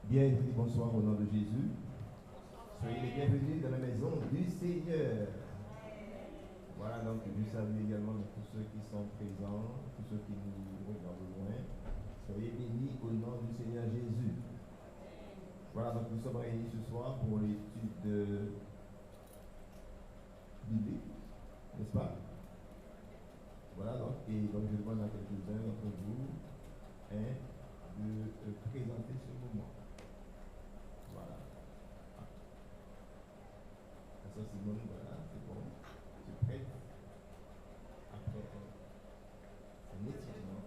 Bien, je dis bonsoir au nom de Jésus. Soyez les bienvenus dans la maison du Seigneur. Voilà, donc je salue également tous ceux qui sont présents, tous ceux qui nous regardent de loin. Soyez bénis au nom du Seigneur Jésus. Voilà, donc nous sommes réunis ce soir pour l'étude biblique, n'est-ce pas? Voilà, donc, et donc je demande à quelques-uns d'entre vous de présenter ce moment. Voilà. Ça, Simone, voilà, c'est bon. Tu es prête? Après un étirement.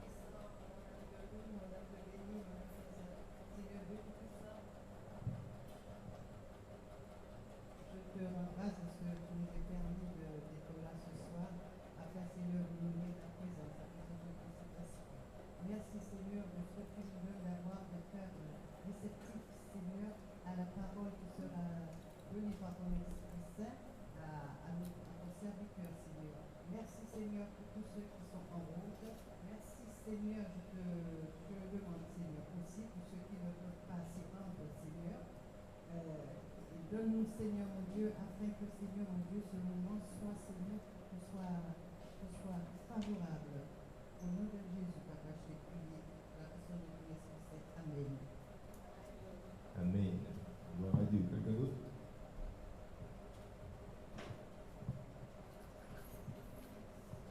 Je te rends grâce de ce que tu nous as permis d'être là ce soir, afin, Seigneur, de nous mettre à présence, à présence de consécration. Merci, Seigneur, de ce que tu nous donnes d'avoir de cœur réceptif, Seigneur, à la parole qui sera donnée par ton Esprit Saint à ton serviteur, Seigneur. Merci, Seigneur, pour tous ceux qui sont en route. Merci, Seigneur, je le demande, Seigneur, aussi pour ceux qui ne peuvent pas s'y rendre, Seigneur. Donne-nous, Seigneur mon Dieu, afin que, Seigneur mon Dieu, ce moment soit, Seigneur, soit favorable. Au nom de Jésus, Papa, je t'ai prié, la personne de ton Esprit Saint. Amen. Amen. Gloire à Dieu. Quelqu'un d'autre?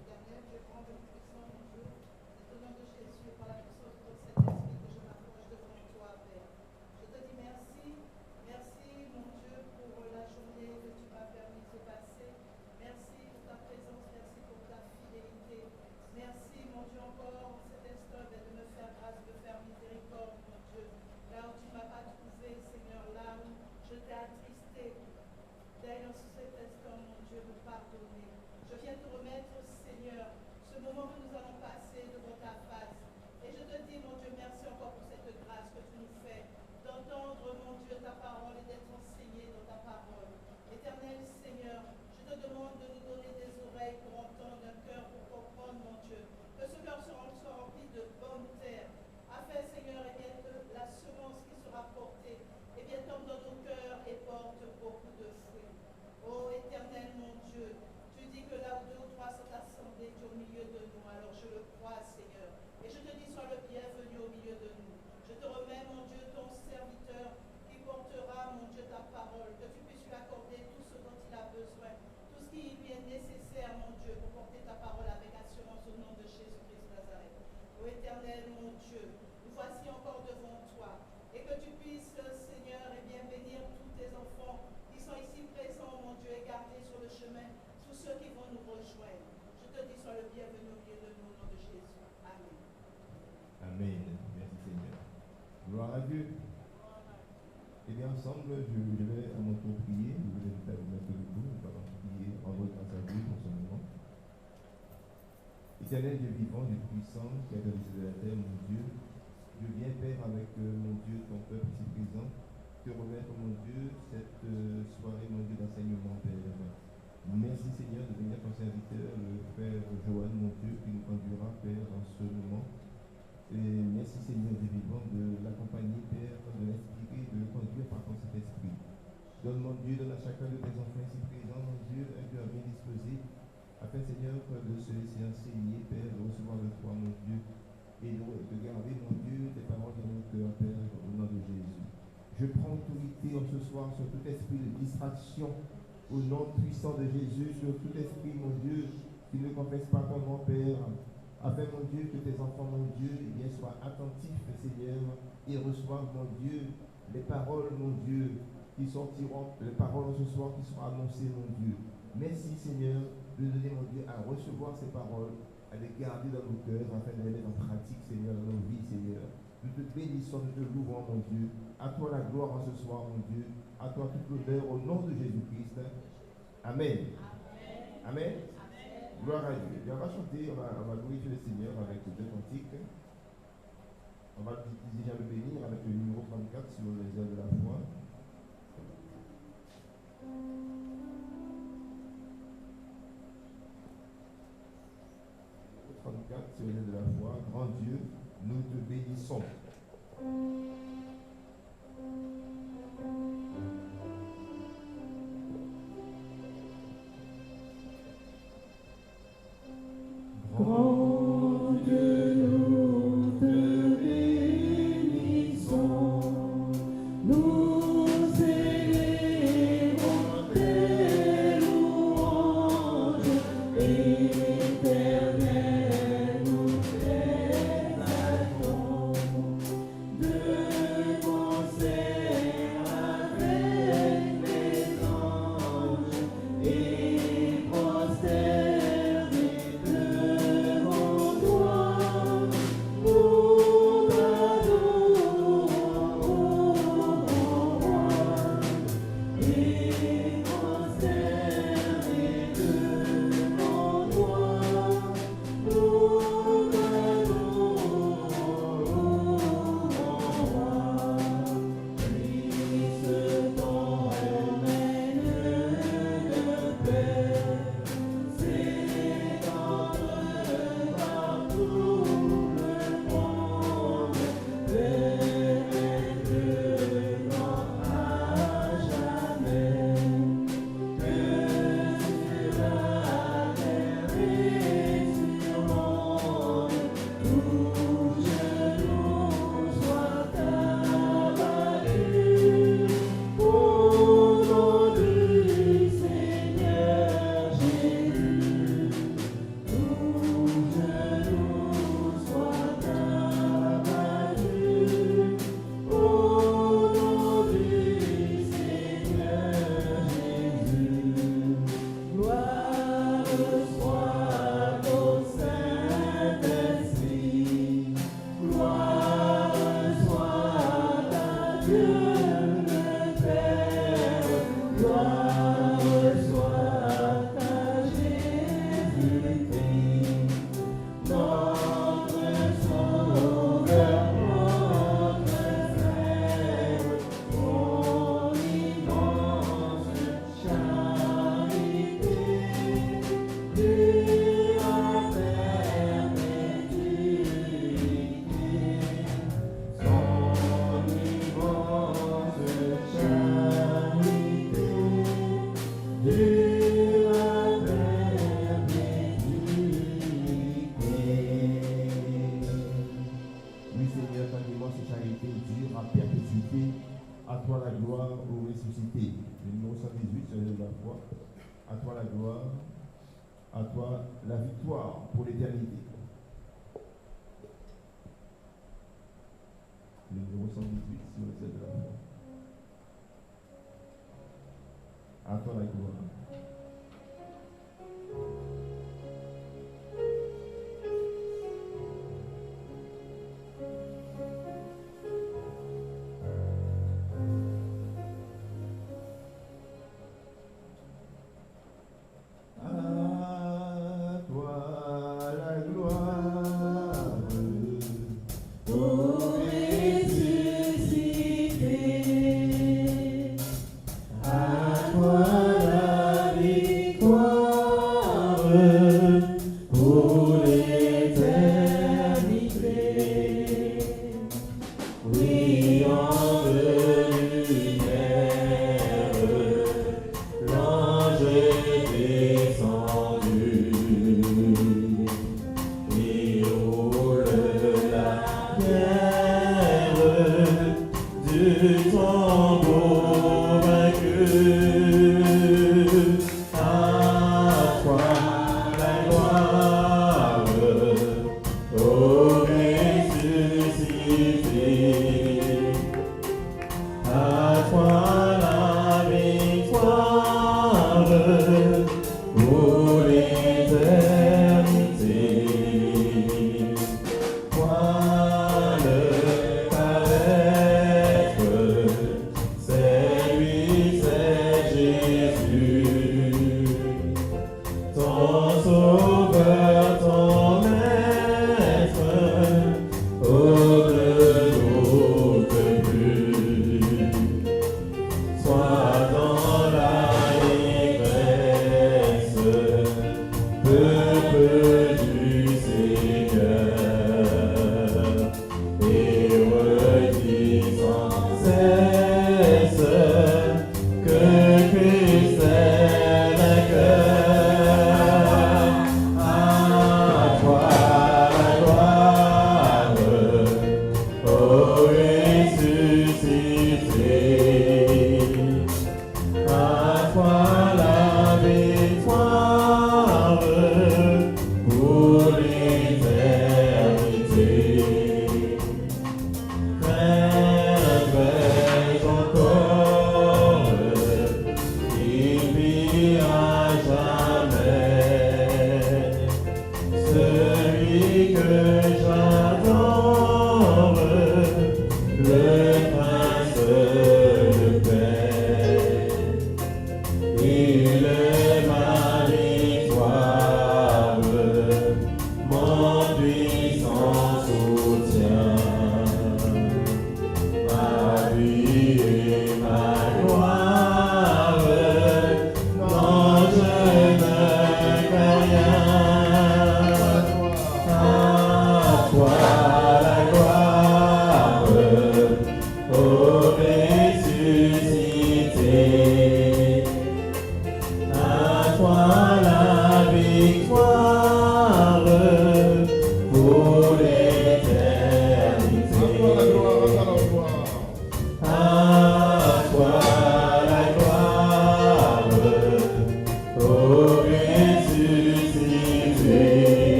Éternel, je prends de puissant mon Dieu, c'est au nom de Jésus, par la puissance de ton Saint-Esprit que je m'approche devant toi, Père. Je te dis merci, merci mon Dieu pour la journée que tu m'as permis de passer. Merci pour ta présence, merci pour ta fidélité. Merci mon Dieu encore en cet instant de me faire grâce, de faire miséricorde, mon Dieu. Là où tu ne m'as pas trouvé, Seigneur, là où je t'ai attristé. D'ailleurs, cet instant, mon Dieu, me pardonner. Je viens te remettre, Seigneur, ce moment que nous allons passer devant ta face. Et je te dis, mon Dieu, merci encore pour cette grâce que tu nous fais, d'entendre, mon Dieu, ta parole et d'être enseigné dans ta parole. Éternel Seigneur, je te demande de nous donner des oreilles pour entendre, un cœur pour comprendre, mon Dieu. Que ce cœur soit rempli de bonne terre, afin, Seigneur, et bien, que la semence qui sera portée, et bien, tombe dans nos cœurs et porte beaucoup de fruits. Ô Éternel, mon Dieu, tu dis que là où deux ou trois sont assemblés, tu es au milieu de nous. Alors je le crois, Seigneur. Et je te dis, sois le bienvenu au milieu de nous. Je te remets, mon Dieu, ton serviteur qui portera, mon Dieu, ta parole. Que tu puisses lui accorder tout ce dont il a besoin. Tout ce qui lui est nécessaire, mon Dieu, pour porter ta parole avec assurance au nom de Jésus-Christ de Nazareth. Ô Éternel, mon Dieu, nous voici encore devant toi. Et que tu puisses, Seigneur, et bien bénir tous tes enfants qui sont ici présents, mon Dieu, et garder sur le chemin tous ceux qui vont nous rejoindre. Je te dis, sois le bienvenu au milieu de nous, au nom de Jésus. Amen. Amen. Merci Seigneur. Gloire à Dieu. Et bien ensemble, je vais à mon tour prier. Je vais vous mettre debout. Nous allons prier en votre grâce à Dieu pour ce moment. Éternel Dieu vivant, Dieu puissant, qui a réalisé de la terre, mon Dieu, je viens, Père, avec mon Dieu, ton peuple ici présent, te remettre, mon Dieu, cette soirée, mon Dieu, d'enseignement, Père. Merci, Seigneur, de venir ton serviteur, le frère Joanne, mon Dieu, qui nous conduira, Père, en ce moment. Et merci, Seigneur, Dieu vivant, de l'accompagner, Père, de l'inspirer, de le conduire par ton Saint-Esprit. Donne, mon Dieu, donne à chacun de tes enfants ici présents, mon Dieu, un cœur bien disposé, afin, Seigneur, de se laisser enseigner, Père, de recevoir de toi, mon Dieu, et de garder, mon Dieu, tes paroles dans nos cœurs, Père, au nom de Jésus. Je prends autorité en ce soir sur tout esprit de distraction, au nom puissant de Jésus, sur tout esprit, mon Dieu, qui ne confesse pas ton nom, Père, afin, mon Dieu, que tes enfants, mon Dieu, eh bien, soient attentifs, Seigneur, et reçoivent, mon Dieu, les paroles, mon Dieu, qui sortiront, les paroles ce soir qui seront annoncées, mon Dieu. Merci, Seigneur, de nous donner, mon Dieu, à recevoir ces paroles, à les garder dans nos cœurs, afin de les mettre en pratique, Seigneur, dans nos vies, Seigneur. Nous te bénissons, nous te louons, mon Dieu. À toi la gloire en ce soir, mon Dieu. À toi toute l'honneur au nom de Jésus-Christ. Amen. Amen. Gloire à Dieu. Et on va chanter, on va glorifier le Seigneur avec deux cantiques. On va déjà le bénir avec le numéro 34 sur les ailes de la foi. 34 sur les ailes de la foi. Grand Dieu, nous te bénissons. numéro 118 sur le ciel de la foi. À toi la gloire.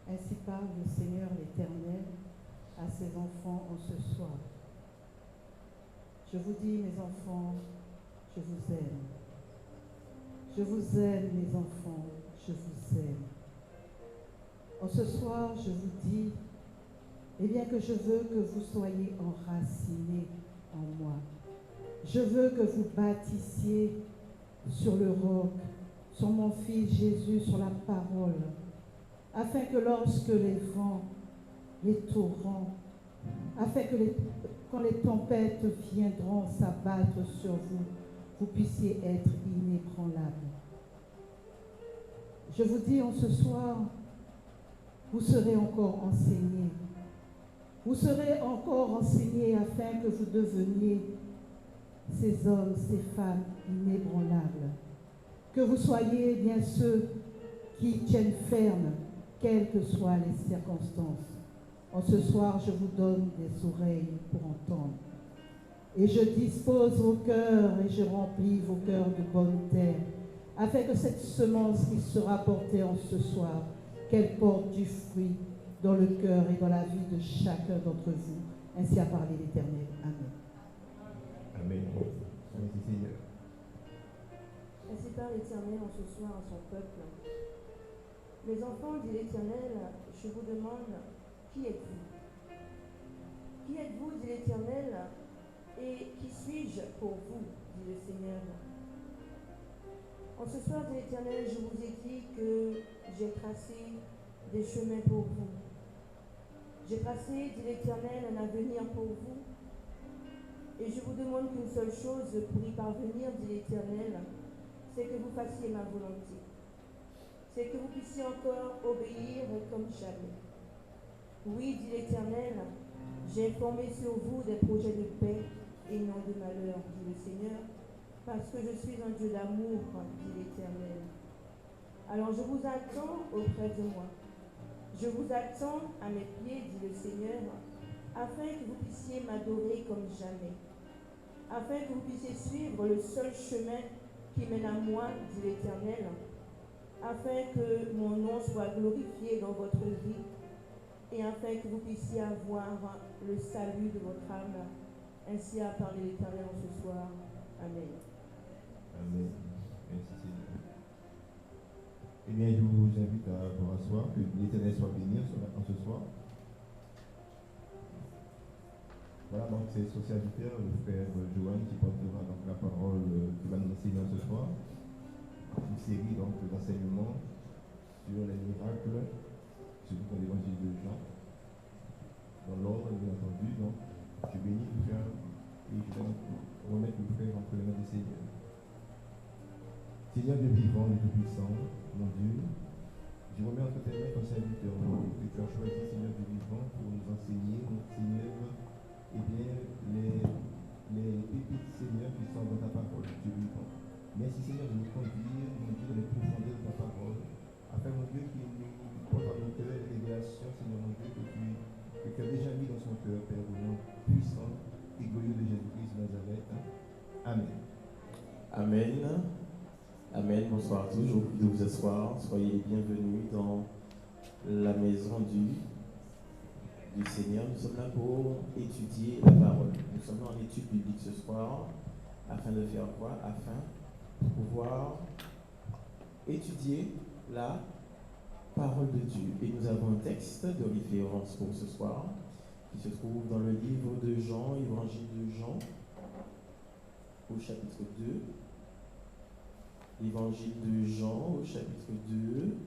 Ainsi parle le Seigneur l'Éternel à ses enfants en ce soir. Je vous dis, mes enfants, je vous aime. Je vous aime, mes enfants, je vous aime. En ce soir, je vous dis, eh bien que je veux que vous soyez enracinés en moi. Je veux que vous bâtissiez sur le roc, sur mon Fils Jésus, sur la parole, afin que lorsque les vents, les torrents, afin que quand les tempêtes viendront s'abattre sur vous, vous puissiez être inébranlables. Je vous dis en ce soir, vous serez encore enseignés. Vous serez encore enseignés afin que vous deveniez ces hommes, ces femmes inébranlables. Que vous soyez bien ceux qui tiennent ferme, quelles que soient les circonstances. En ce soir, je vous donne des oreilles pour entendre. Et je dispose vos cœurs et je remplis vos cœurs de bonne terre, afin que cette semence qui sera portée en ce soir, qu'elle porte du fruit dans le cœur et dans la vie de chacun d'entre vous. Ainsi a parlé l'Éternel. Amen. Amen. Merci Seigneur. Ainsi parle l'Éternel en ce soir à son peuple. Mes enfants, dit l'Éternel, je vous demande, qui êtes-vous? Qui êtes-vous, dit l'Éternel, et qui suis-je pour vous, dit le Seigneur? En ce soir, dit l'Éternel, je vous ai dit que j'ai tracé des chemins pour vous. J'ai tracé, dit l'Éternel, un avenir pour vous. Et je vous demande qu'une seule chose pour y parvenir, dit l'Éternel, c'est que vous fassiez ma volonté. C'est que vous puissiez encore obéir comme jamais. Oui, dit l'Éternel, j'ai formé sur vous des projets de paix et non de malheur, dit le Seigneur, parce que je suis un Dieu d'amour, dit l'Éternel. Alors je vous attends auprès de moi. Je vous attends à mes pieds, dit le Seigneur, afin que vous puissiez m'adorer comme jamais, afin que vous puissiez suivre le seul chemin qui mène à moi, dit l'Éternel, afin que mon nom soit glorifié dans votre vie et afin que vous puissiez avoir le salut de votre âme. Ainsi a parlé l'Éternel en ce soir. Amen. Amen. Merci Seigneur. Eh bien, je vous invite à vous rasseoir, que l'Éternel soit béni en ce soir. Voilà, donc c'est son serviteur, le frère Johan, qui portera donc la parole, qui va nous enseigner ce soir. Une série donc d'enseignements sur les miracles, surtout dans l'évangile de Jean. Dans l'ordre, bien entendu, donc je bénis le frère et je vais remettre le frère entre les mains du Seigneur. Seigneur Dieu vivant et tout-puissant, mon Dieu, je remets entre tes mains ton serviteur, que tu as choisi, Seigneur Dieu vivant, pour nous enseigner, mon Seigneur, eh bien, les pépites, Seigneur, qui sont dans ta parole, Dieu vivant. Merci, Seigneur, de nous conduire, mon Dieu, dans les profondeurs de ta parole, afin, mon Dieu, qu'il nous porte dans nos cœurs les révélations, Seigneur, mon Dieu, que tu as déjà mis dans son cœur, Père, au nom puissant et glorieux de Jésus-Christ de Nazareth. Amen. Amen. Amen. Bonsoir à tous. Je vous prie de vous asseoir. Soyez les bienvenus dans la maison du Seigneur. Nous sommes là pour étudier la parole. Nous sommes là en étude biblique ce soir. Afin de faire quoi? Afin de pouvoir étudier la parole de Dieu. Et nous avons un texte de référence pour ce soir qui se trouve dans le livre de Jean, évangile de Jean, au chapitre 2. L'évangile de Jean, au chapitre 2,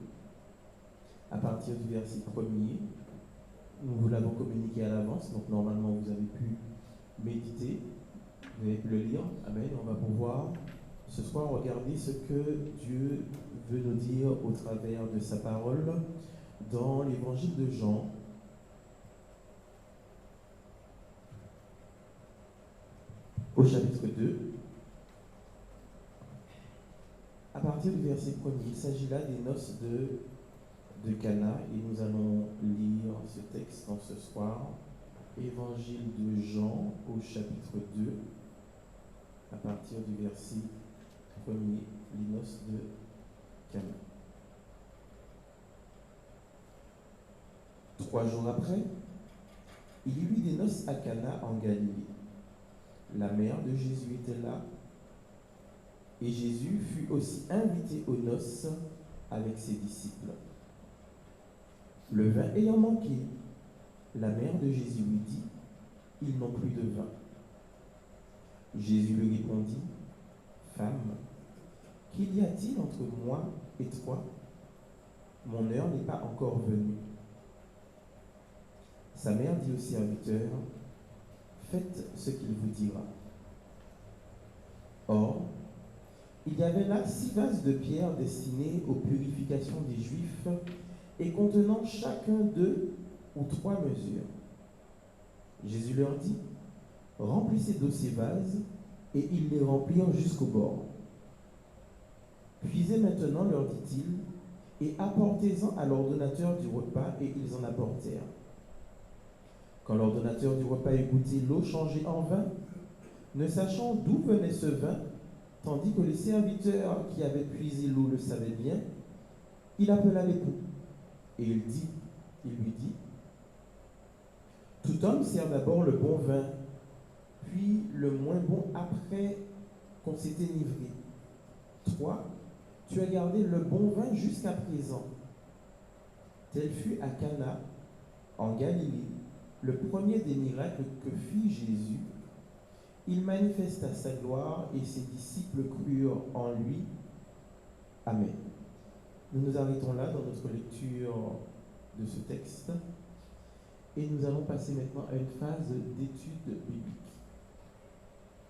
à partir du verset 1er. Nous vous l'avons communiqué à l'avance, donc normalement vous avez pu méditer, vous avez pu le lire. Amen. On va pouvoir ce soir regarder ce que Dieu veut nous dire au travers de sa parole dans l'évangile de Jean. Au chapitre 2, à partir du verset 1er, il s'agit là des noces de Cana et nous allons lire ce texte dans ce soir. Évangile de Jean au chapitre 2, à partir du verset 1er, les noces de Cana. 3 jours après, il y eut des noces à Cana en Galilée. La mère de Jésus était là, et Jésus fut aussi invité aux noces avec ses disciples. Le vin ayant manqué, la mère de Jésus lui dit, « Ils n'ont plus de vin. » Jésus lui répondit, « Femme, qu'il y a-t-il entre moi et toi? Mon heure n'est pas encore venue. » Sa mère dit au serviteur, « faites ce qu'il vous dira. Or, il y avait là 6 vases de pierre destinés aux purifications des Juifs et contenant chacun 2 ou 3 mesures. Jésus leur dit, remplissez d'eau ces vases, et ils les remplirent jusqu'au bord. Puisez maintenant, leur dit-il, et apportez-en à l'ordonnateur du repas, et ils en apportèrent. Quand l'ordonnateur du repas eut goûté l'eau changée en vin, ne sachant d'où venait ce vin, tandis que les serviteurs qui avaient puisé l'eau le savaient bien, il appela l'époux, et il lui dit, tout homme sert d'abord le bon vin, puis le moins bon après qu'on s'était livré. Toi, tu as gardé le bon vin jusqu'à présent. Tel fut à Cana, en Galilée, le premier des miracles que fit Jésus. Il manifesta sa gloire et ses disciples crurent en lui. Amen. Nous nous arrêtons là dans notre lecture de ce texte et nous allons passer maintenant à une phase d'étude biblique.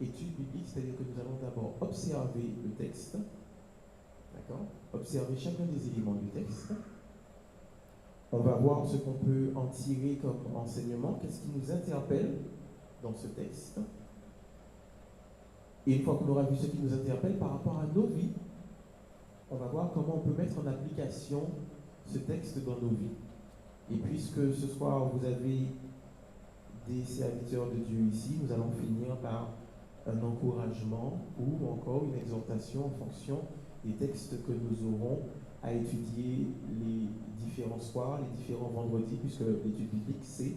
Étude biblique, c'est-à-dire que nous allons d'abord observer le texte, d'accord ? Observer chacun des éléments du texte. On va voir ce qu'on peut en tirer comme enseignement, qu'est-ce qui nous interpelle dans ce texte. Et une fois qu'on aura vu ce qui nous interpelle par rapport à nos vies, on va voir comment on peut mettre en application ce texte dans nos vies. Et puisque ce soir vous avez des serviteurs de Dieu ici, nous allons finir par un encouragement ou encore une exhortation en fonction des textes que nous aurons à étudier les différents soirs, les différents vendredis, puisque l'étude biblique c'est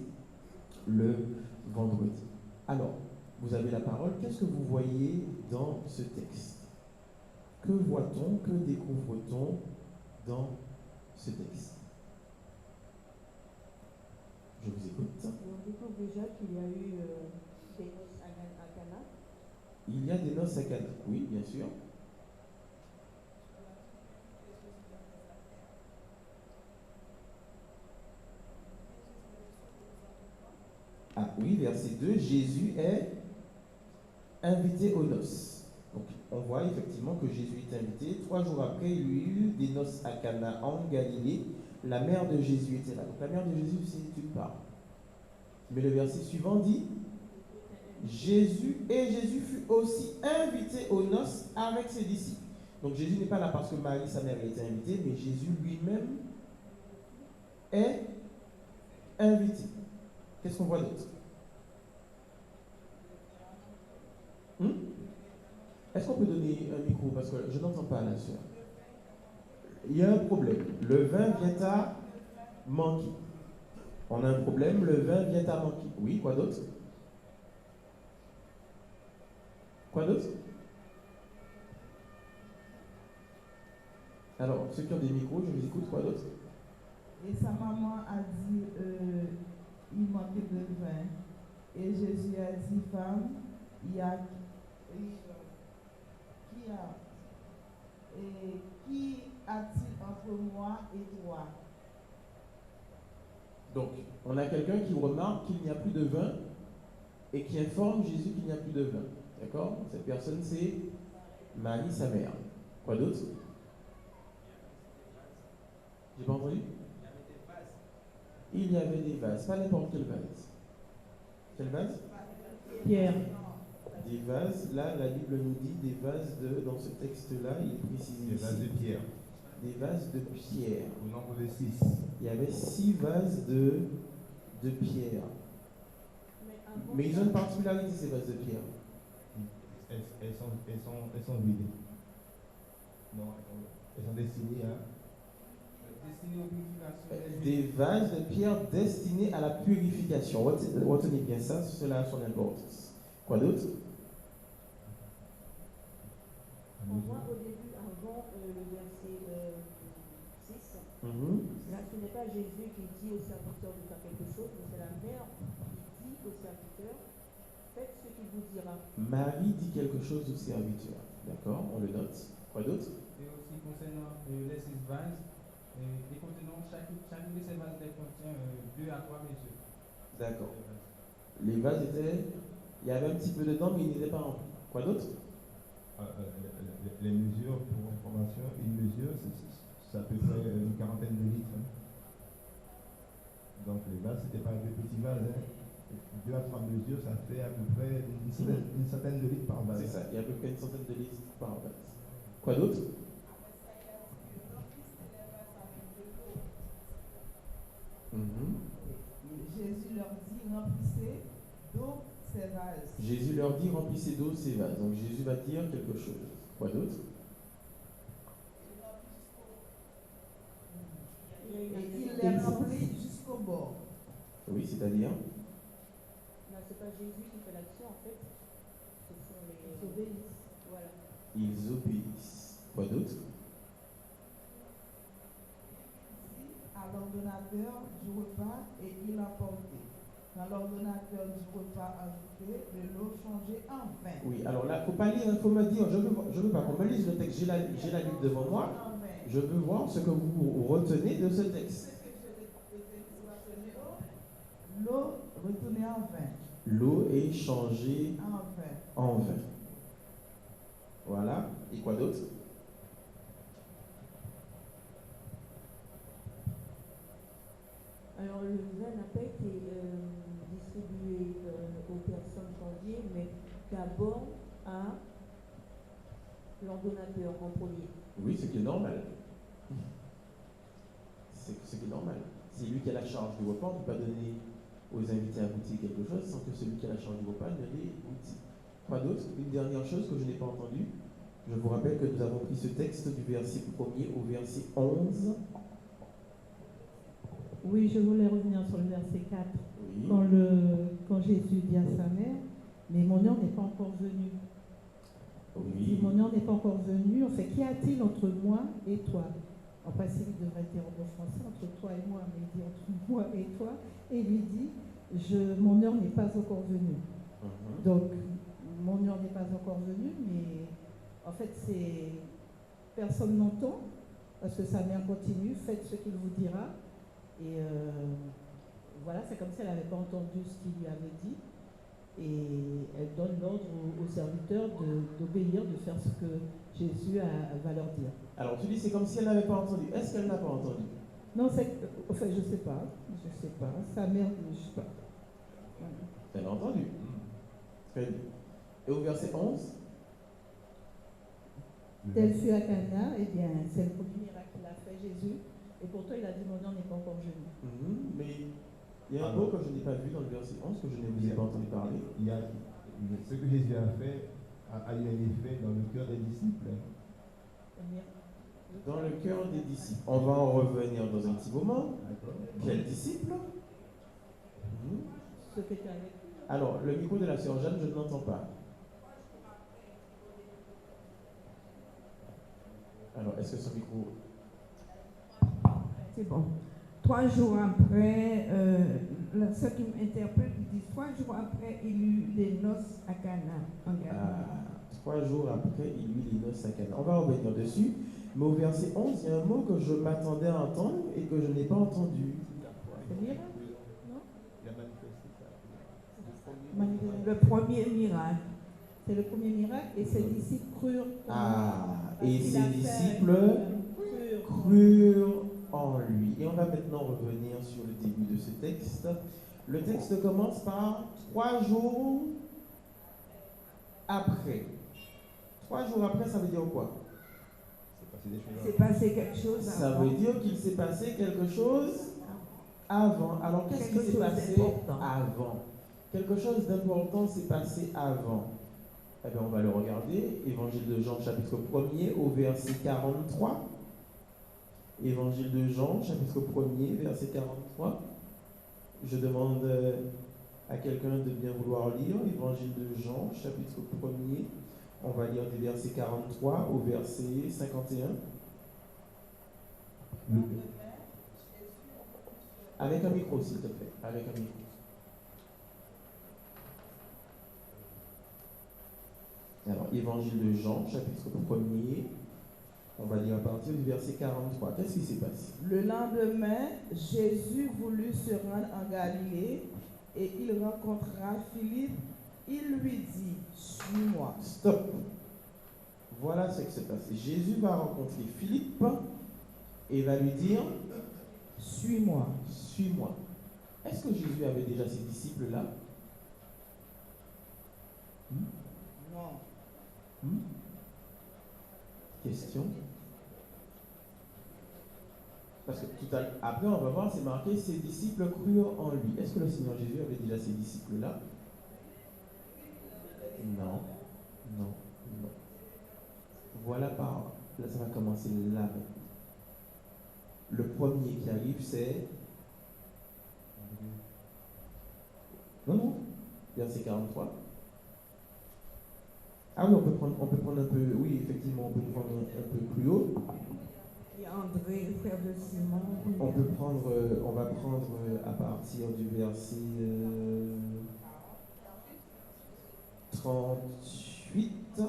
le vendredi. Alors, vous avez la parole. Qu'est-ce que vous voyez dans ce texte? Que voit-on, que découvre-t-on dans ce texte? Je vous écoute. On découvre déjà qu'il y a eu des noces à Cana. Il y a des noces à Cana, oui, bien sûr. Ah oui, verset 2, Jésus est invité aux noces. Donc, on voit effectivement que Jésus est invité. 3 jours après, il y eut des noces à Cana en Galilée. La mère de Jésus était là. Donc, la mère de Jésus, c'est une part. Mais le verset suivant dit, Jésus fut aussi invité aux noces avec ses disciples. Donc, Jésus n'est pas là parce que Marie, sa mère, a été invitée, mais Jésus lui-même est invité. Qu'est-ce qu'on voit d'autre? Est-ce qu'on peut donner un micro? Parce que je n'entends pas la sœur. Il y a un problème. Le vin vient à manquer. On a un problème, le vin vient à manquer. Oui, quoi d'autre? Quoi d'autre? Alors, ceux qui ont des micros, je vous écoute. Quoi d'autre? Et sa maman a dit, il manquait de vin. Et Jésus a dit, femme, qui a-t-il entre moi et toi? Donc, on a quelqu'un qui remarque qu'il n'y a plus de vin et qui informe Jésus qu'il n'y a plus de vin. D'accord? Cette personne, c'est Marie, sa mère. Quoi d'autre? J'ai pas entendu? Il y avait des vases. Pas n'importe quel vase. Quel vase? Pierre. Des vases. Là, la Bible nous dit des vases dans ce texte-là, il précise Des vases de pierre. Des vases de pierre. Au nombre de 6. Il y avait 6 vases de pierre. Mais ils ont une particularité, ces vases de pierre. Elles sont vides. Non, elles sont destinées à... Destinées aux purifications. Des vases de pierre destinés à la purification. Retenez bien ça, cela a son importance. Quoi d'autre? On voit au début, avant le verset 6, là ce n'est pas Jésus qui dit au serviteur de faire quelque chose, mais c'est la mère qui dit au serviteur, faites ce qu'il vous dira. Marie dit quelque chose au serviteur. D'accord, on le note. Quoi d'autre? Et aussi concernant les 6 vases, et contenant chacune de ces vases contient 2 à 3 mesures. D'accord. Les vases étaient Il y avait un petit peu dedans, mais il n'était pas rempli. Quoi d'autre? Les mesures, pour information, une mesure, c'est à peu près une quarantaine de litres. Hein. Donc les vases, c'était pas des petits vases. Hein. 2 à 3 mesures, ça fait à peu près une centaine de litres par vase. C'est ça, il y a à peu près une centaine de litres par vase. Quoi d'autre? Jésus leur dit, remplissez d'eau ces vases. Jésus leur dit, remplissez d'eau ces vases. Donc Jésus va dire quelque chose. Quoi d'autre? Et il les remplit jusqu'au bord. Oui, c'est-à-dire? Non, c'est pas Jésus qui fait l'action en fait. Ce sont les. Ils obéissent. Voilà. Ils obéissent. Quoi d'autre? À l'ordonnateur du repas et il emportait. Dans l'ordonnateur du repas ajouté, de l'eau changée en vin. Oui, alors là, il ne faut pas lire, il faut me dire, je veux pas qu'on me lise le texte, j'ai la Bible devant moi, je veux voir ce que vous retenez de ce texte. L'eau retournée en vin. L'eau est changée en vin. Voilà, et quoi d'autre? Alors le vin n'a pas été distribué aux personnes conviées, mais d'abord à l'ordonnateur en premier. Oui, ce qui est normal. C'est ce qui est normal. C'est lui qui a la charge du repas, on ne peut pas donner aux invités à goûter quelque chose sans que celui qui a la charge du repas ne les goûte. Quoi d'autre? Une dernière chose que je n'ai pas entendue. Je vous rappelle que nous avons pris ce texte du verset 1er au verset 11. Oui, je voulais revenir sur le verset 4. Oui. Quand Jésus dit à sa mère, mais mon heure n'est pas encore venue. Oui. Il dit, mon heure n'est pas encore venue. En fait, qu'y a-t-il entre moi et toi? En principe, il devrait dire en bon français, entre toi et moi, mais il dit entre moi et toi. Et il lui dit, mon heure n'est pas encore venue. Donc, mon heure n'est pas encore venue, mais en fait, personne n'entend, parce que sa mère continue, faites ce qu'il vous dira. Et voilà, c'est comme si elle n'avait pas entendu ce qu'il lui avait dit. Et elle donne l'ordre aux serviteurs d'obéir, de faire ce que Jésus va leur dire. Alors tu dis c'est comme si elle n'avait pas entendu. Est-ce qu'elle n'a pas entendu? Non, enfin, je ne sais pas. Sa mère, je ne sais pas. Elle a entendu. Très bien. Et au verset 11? Tel fut à Cana, eh bien, c'est le premier miracle qu'il a fait Jésus. Et pourtant, il a dit, mon heure n'est pas encore venue. Mais il y a un mot que je n'ai pas vu dans le verset 11, que je ne vous ai pas entendu parler. Il y a ce que Jésus a fait, a eu un effet dans le cœur des disciples. Dans le cœur des disciples. On va en revenir dans un petit moment. Quels disciples? Ceux qui étaient avec lui. Alors, le micro de la sœur Jeanne, je ne l'entends pas. Alors, est-ce que ce micro... C'est bon. 3 jours après, ce qui m'interpelle, il dit 3 jours après, il eut les noces à Cana, en Galilée. 3 jours après, il eut les noces à Cana. On va revenir dessus. Mais au verset 11, il y a un mot que je m'attendais à entendre et que je n'ai pas entendu. C'est miracle, non? Le premier miracle. C'est le premier miracle et ses disciples crurent. Et ses disciples crurent en lui. Et on va maintenant revenir sur le début de ce texte. Le texte commence par 3 jours après. 3 jours après, ça veut dire quoi? Il s'est passé quelque chose avant. Ça veut dire qu'il s'est passé quelque chose avant. Alors, qu'est-ce qui s'est passé avant? Quelque chose d'important s'est passé avant. Eh bien, on va le regarder. Évangile de Jean, chapitre 1er, au verset 43. Évangile de Jean, chapitre 1er, verset 43. Je demande à quelqu'un de bien vouloir lire Évangile de Jean, chapitre 1er. On va lire du verset 43 au verset 51. Avec un micro, s'il te plaît. Avec un micro. Alors, Évangile de Jean, chapitre 1er. On va lire à partir du verset 43. Qu'est-ce qui s'est passé? Le lendemain, Jésus voulut se rendre en Galilée et il rencontra Philippe Il lui dit, suis-moi. Stop. Voilà ce qui se passe. Jésus va rencontrer Philippe et va lui dire, Suis-moi. suis-moi. Est-ce que Jésus avait déjà ses disciples là? Non. Question. Parce que tout à l'heure, après on va voir, c'est marqué, ses disciples crurent en lui. Est-ce que le Seigneur Jésus avait déjà ses disciples là? Non. Non. Non. Voilà par là, ça va commencer là. Le premier qui arrive, c'est. Non. Verset 43. Ah oui, on peut prendre un peu. Oui, effectivement, on peut prendre un peu plus haut. Et André, frère de Simon. On va prendre à partir du verset 38.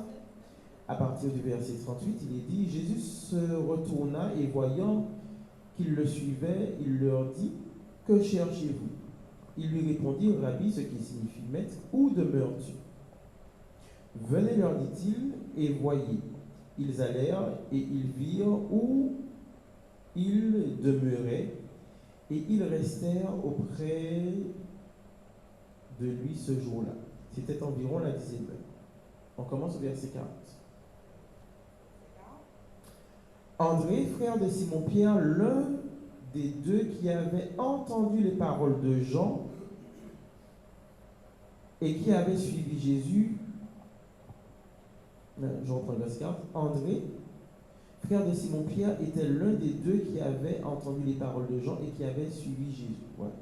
À partir du verset 38, il est dit, Jésus se retourna et voyant qu'ils le suivaient, il leur dit, que cherchez-vous? Ils lui répondirent, Rabbi, ce qui signifie maître, où demeures-tu? Venez, leur dit-il, et voyez. Ils allèrent et ils virent où il demeurait, et ils restèrent auprès de lui ce jour-là. C'était environ la 10e heure. On commence au verset 40. André, frère de Simon-Pierre, l'un des deux qui avait entendu les paroles de Jean et qui avait suivi Jésus, je reprends le verset 40. André, frère de Simon-Pierre, était l'un des deux qui avait entendu les paroles de Jean et qui avait suivi Jésus. Voilà.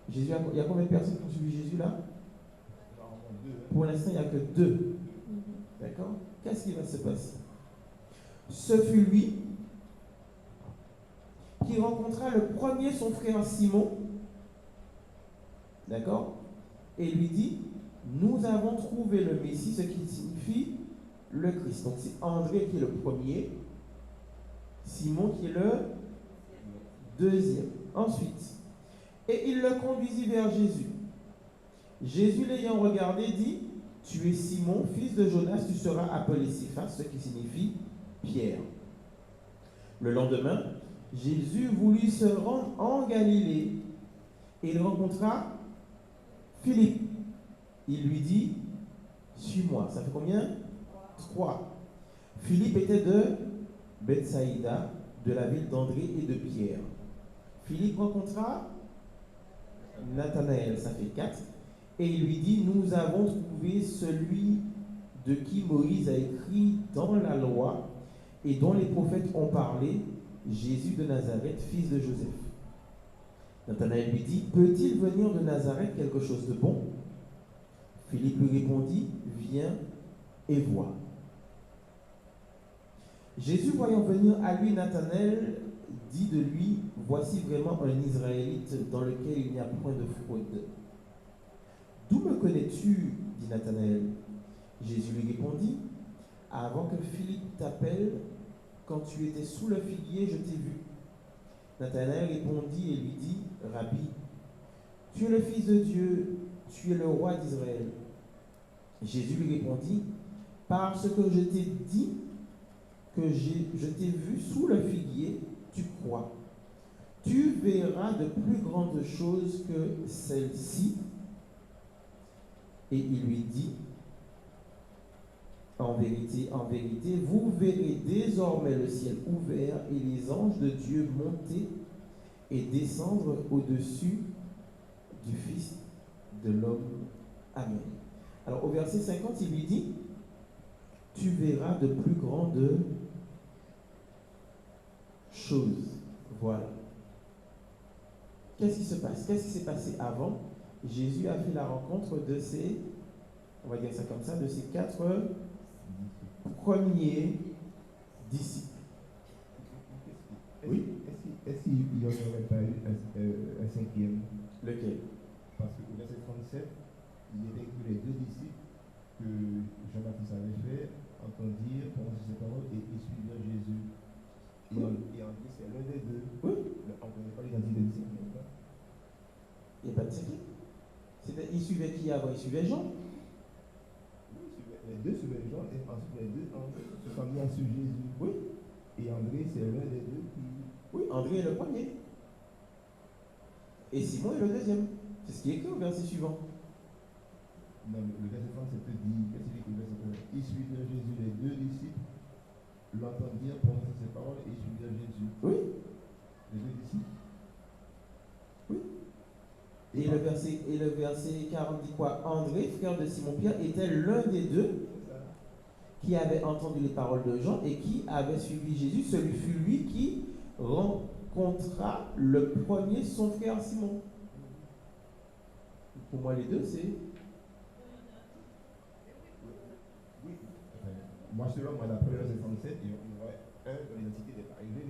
Jésus, il y a combien de personnes qui ont suivi Jésus là? Pour l'instant, il n'y a que 2. D'accord? Qu'est-ce qui va se passer? Ce fut lui qui rencontra le premier son frère Simon. D'accord? Et lui dit, nous avons trouvé le Messie, ce qui signifie le Christ. Donc c'est André qui est le premier, Simon qui est le deuxième. Ensuite, et il le conduisit vers Jésus. Jésus l'ayant regardé dit, tu es Simon, fils de Jonas, tu seras appelé Céphas, ce qui signifie Pierre. Le lendemain, Jésus voulut se rendre en Galilée et il rencontra Philippe. Il lui dit, suis-moi. Ça fait combien? 3. Philippe était de Bethsaïda, de la ville d'André et de Pierre. Philippe rencontra Nathanaël, ça fait 4. Et il lui dit, nous avons trouvé celui de qui Moïse a écrit dans la loi et dont les prophètes ont parlé, Jésus de Nazareth, fils de Joseph. Nathanaël lui dit, peut-il venir de Nazareth quelque chose de bon? Philippe lui répondit, viens et vois. Jésus, voyant venir à lui Nathanaël, dit de lui, voici vraiment un Israélite dans lequel il n'y a point de fraude. D'où me connais-tu? Dit Nathanaël. Jésus lui répondit, avant que Philippe t'appelle, quand tu étais sous le figuier, je t'ai vu. Nathanaël répondit et lui dit, Rabbi, tu es le Fils de Dieu, tu es le roi d'Israël. Jésus lui répondit, parce que je t'ai dit que je t'ai vu sous le figuier, tu crois. Tu verras de plus grandes choses que celles-ci. Et il lui dit, en vérité, vous verrez désormais le ciel ouvert et les anges de Dieu monter et descendre au-dessus du Fils de l'homme. Amen. Alors au verset 50, il lui dit, tu verras de plus grandes choses. Voilà. Qu'est-ce qui se passe? Qu'est-ce qui s'est passé avant? Jésus a fait la rencontre de ces, on va dire ça comme ça, de ces 4 premiers disciples. Oui? Est-ce qu'il n'y aurait pas eu un cinquième? Lequel? Parce qu'au verset 37, il était écrit les 2 disciples que Jean-Baptiste avait fait, entendirent, prononcer ses paroles et ils suivirent Jésus. Et en dit, c'est l'un des 2. Oui. On ne connaît pas l'identité des disciples. Il n'y a pas de cinquième? Il suivait qui avant? Il suivait Jean. Les deux suivaient Jean et ensuite les deux se sont mis à suivre Jésus. Oui. Et André, c'est l'un des deux qui. Oui, André est le premier. Et Simon est le deuxième. C'est ce qui est écrit au verset suivant. Non, mais le verset 30, c'est dit, qu'est-ce qu'il dit? Ils suivirent Jésus, les deux disciples l'entendirent prononcer ses paroles et ils suivirent Jésus. Oui. Les deux disciples. Oui. Et le verset 40 dit quoi? André, frère de Simon-Pierre, était l'un des deux qui avait entendu les paroles de Jean et qui avait suivi Jésus. Celui fut lui qui rencontra le premier son frère Simon. Pour moi, les deux, c'est... Oui. Moi, selon moi, d'après le verset 37, il y aurait un dans l'identité des arrivés,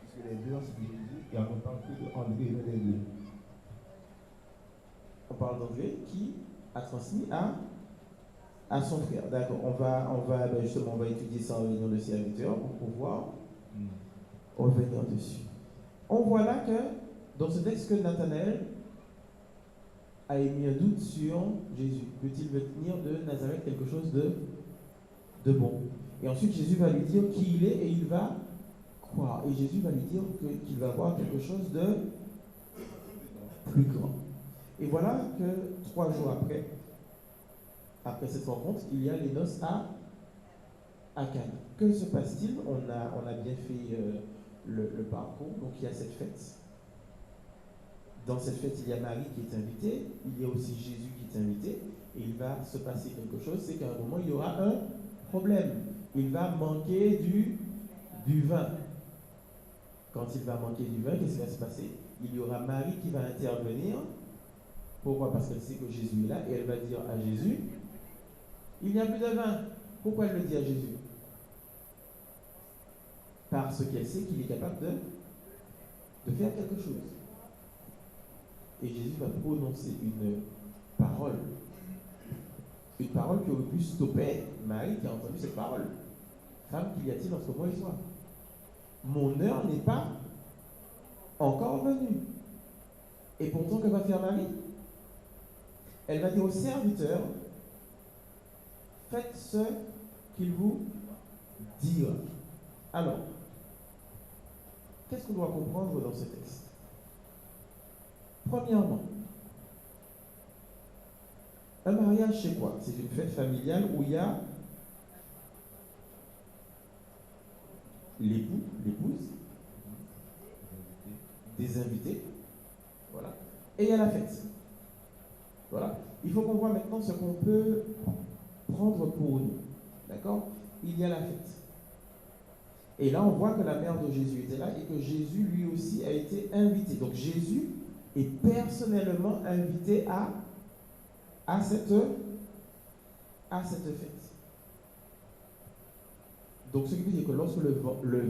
puisque les deux ont suivi Jésus et en même temps que André est l'un des deux. On parle d'André qui a transmis à son frère. D'accord, on va étudier ça en réunion de serviteurs pour pouvoir revenir dessus. On voit là que dans ce texte que Nathanaël a émis un doute sur Jésus. Peut-il venir de Nazareth quelque chose de bon? Et ensuite Jésus va lui dire qui il est et il va croire. Et Jésus va lui dire qu'il va voir quelque chose de plus grand. Et voilà que 3 jours après cette rencontre, il y a les noces à Cana. Que se passe-t-il? On a bien fait le parcours. Donc il y a cette fête. Dans cette fête, il y a Marie qui est invitée, il y a aussi Jésus qui est invité, et il va se passer quelque chose, c'est qu'à un moment, il y aura un problème. Il va manquer du vin. Quand il va manquer du vin, qu'est-ce qui va se passer? Il y aura Marie qui va intervenir. Pourquoi? Parce qu'elle sait que Jésus est là, et elle va dire à Jésus, il n'y a plus de vin. Pourquoi elle le dit à Jésus? Parce qu'elle sait qu'il est capable de faire quelque chose. Et Jésus va prononcer une parole qui aurait pu stopper Marie qui a entendu cette parole. Femme, qu'y a-t-il entre moi et toi? Mon heure n'est pas encore venue. Et pourtant, que va faire Marie? Elle va dire aux serviteurs, faites ce qu'il vous dira. Alors, qu'est-ce qu'on doit comprendre dans ce texte? Premièrement, un mariage, c'est quoi? C'est une fête familiale où il y a l'époux, l'épouse, des invités, voilà, et il y a la fête. Voilà. Il faut qu'on voit maintenant ce qu'on peut prendre pour nous. D'accord? Il y a la fête. Et là, on voit que la mère de Jésus était là et que Jésus, lui aussi, a été invité. Donc, Jésus est personnellement invité à cette fête. Donc, ce qui veut dire que lorsque le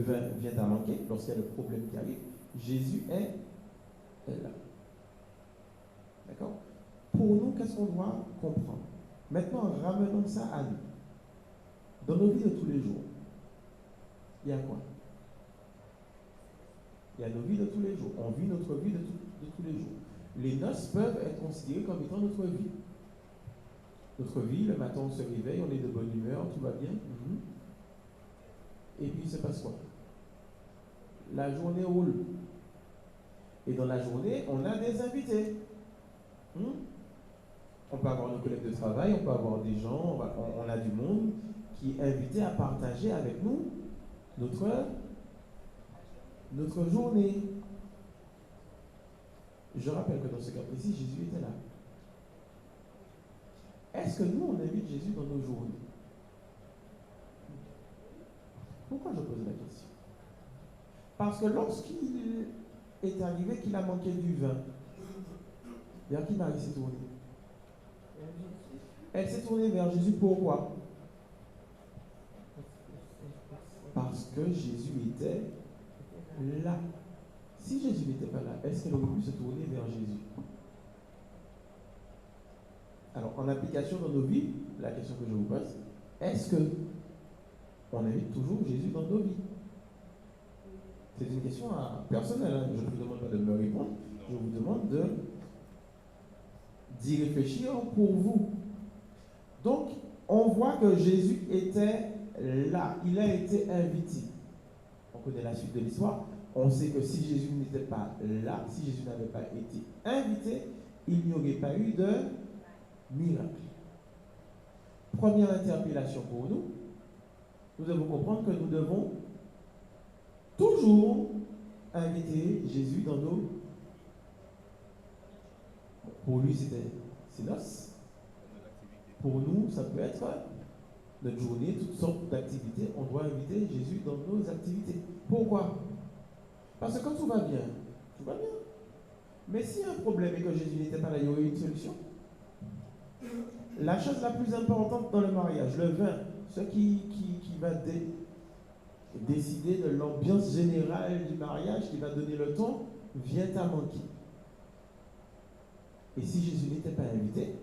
vin vient à manquer, lorsqu'il y a le problème qui arrive, Jésus est là. D'accord? Pour nous, qu'est-ce qu'on doit comprendre? Maintenant, ramenons ça à nous. Dans nos vies de tous les jours, il y a quoi? Il y a nos vies de tous les jours. On vit notre vie de tous les jours. Les noces peuvent être considérées comme étant notre vie. Notre vie, le matin, on se réveille, on est de bonne humeur, tout va bien. Et puis, il se passe quoi? La journée roule. Et dans la journée, on a des invités. On peut avoir nos collègues de travail, on peut avoir des gens, on a du monde qui est invité à partager avec nous notre journée. Je rappelle que dans ce cas précis, Jésus était là. Est-ce que nous, on invite Jésus dans nos journées? Pourquoi je pose la question? Parce que lorsqu'il est arrivé qu'il a manqué du vin, vers qui Marie s'est tournée? Elle s'est tournée vers Jésus. Pourquoi? Parce que Jésus était là. Si Jésus n'était pas là, est-ce qu'elle aurait pu se tourner vers Jésus? Alors, en application dans nos vies, la question que je vous pose, est-ce que on invite toujours Jésus dans nos vies? C'est une question personnelle. Je ne vous demande pas de me répondre. Je vous demande d'y réfléchir pour vous. Donc, on voit que Jésus était là, il a été invité. On connaît la suite de l'histoire. On sait que si Jésus n'était pas là, si Jésus n'avait pas été invité, il n'y aurait pas eu de miracle. Première interpellation pour nous, nous devons comprendre que nous devons toujours inviter Jésus dans nos... Pour lui, c'était ses noces. Pour nous, ça peut être notre journée, toutes sortes d'activités. On doit inviter Jésus dans nos activités. Pourquoi? Parce que quand tout va bien, mais s'il y a un problème et que Jésus n'était pas là, il y aurait une solution. La chose la plus importante dans le mariage, le vin, ce qui va décider de l'ambiance générale du mariage, qui va donner le ton, vient à manquer. Et si Jésus n'était pas invité,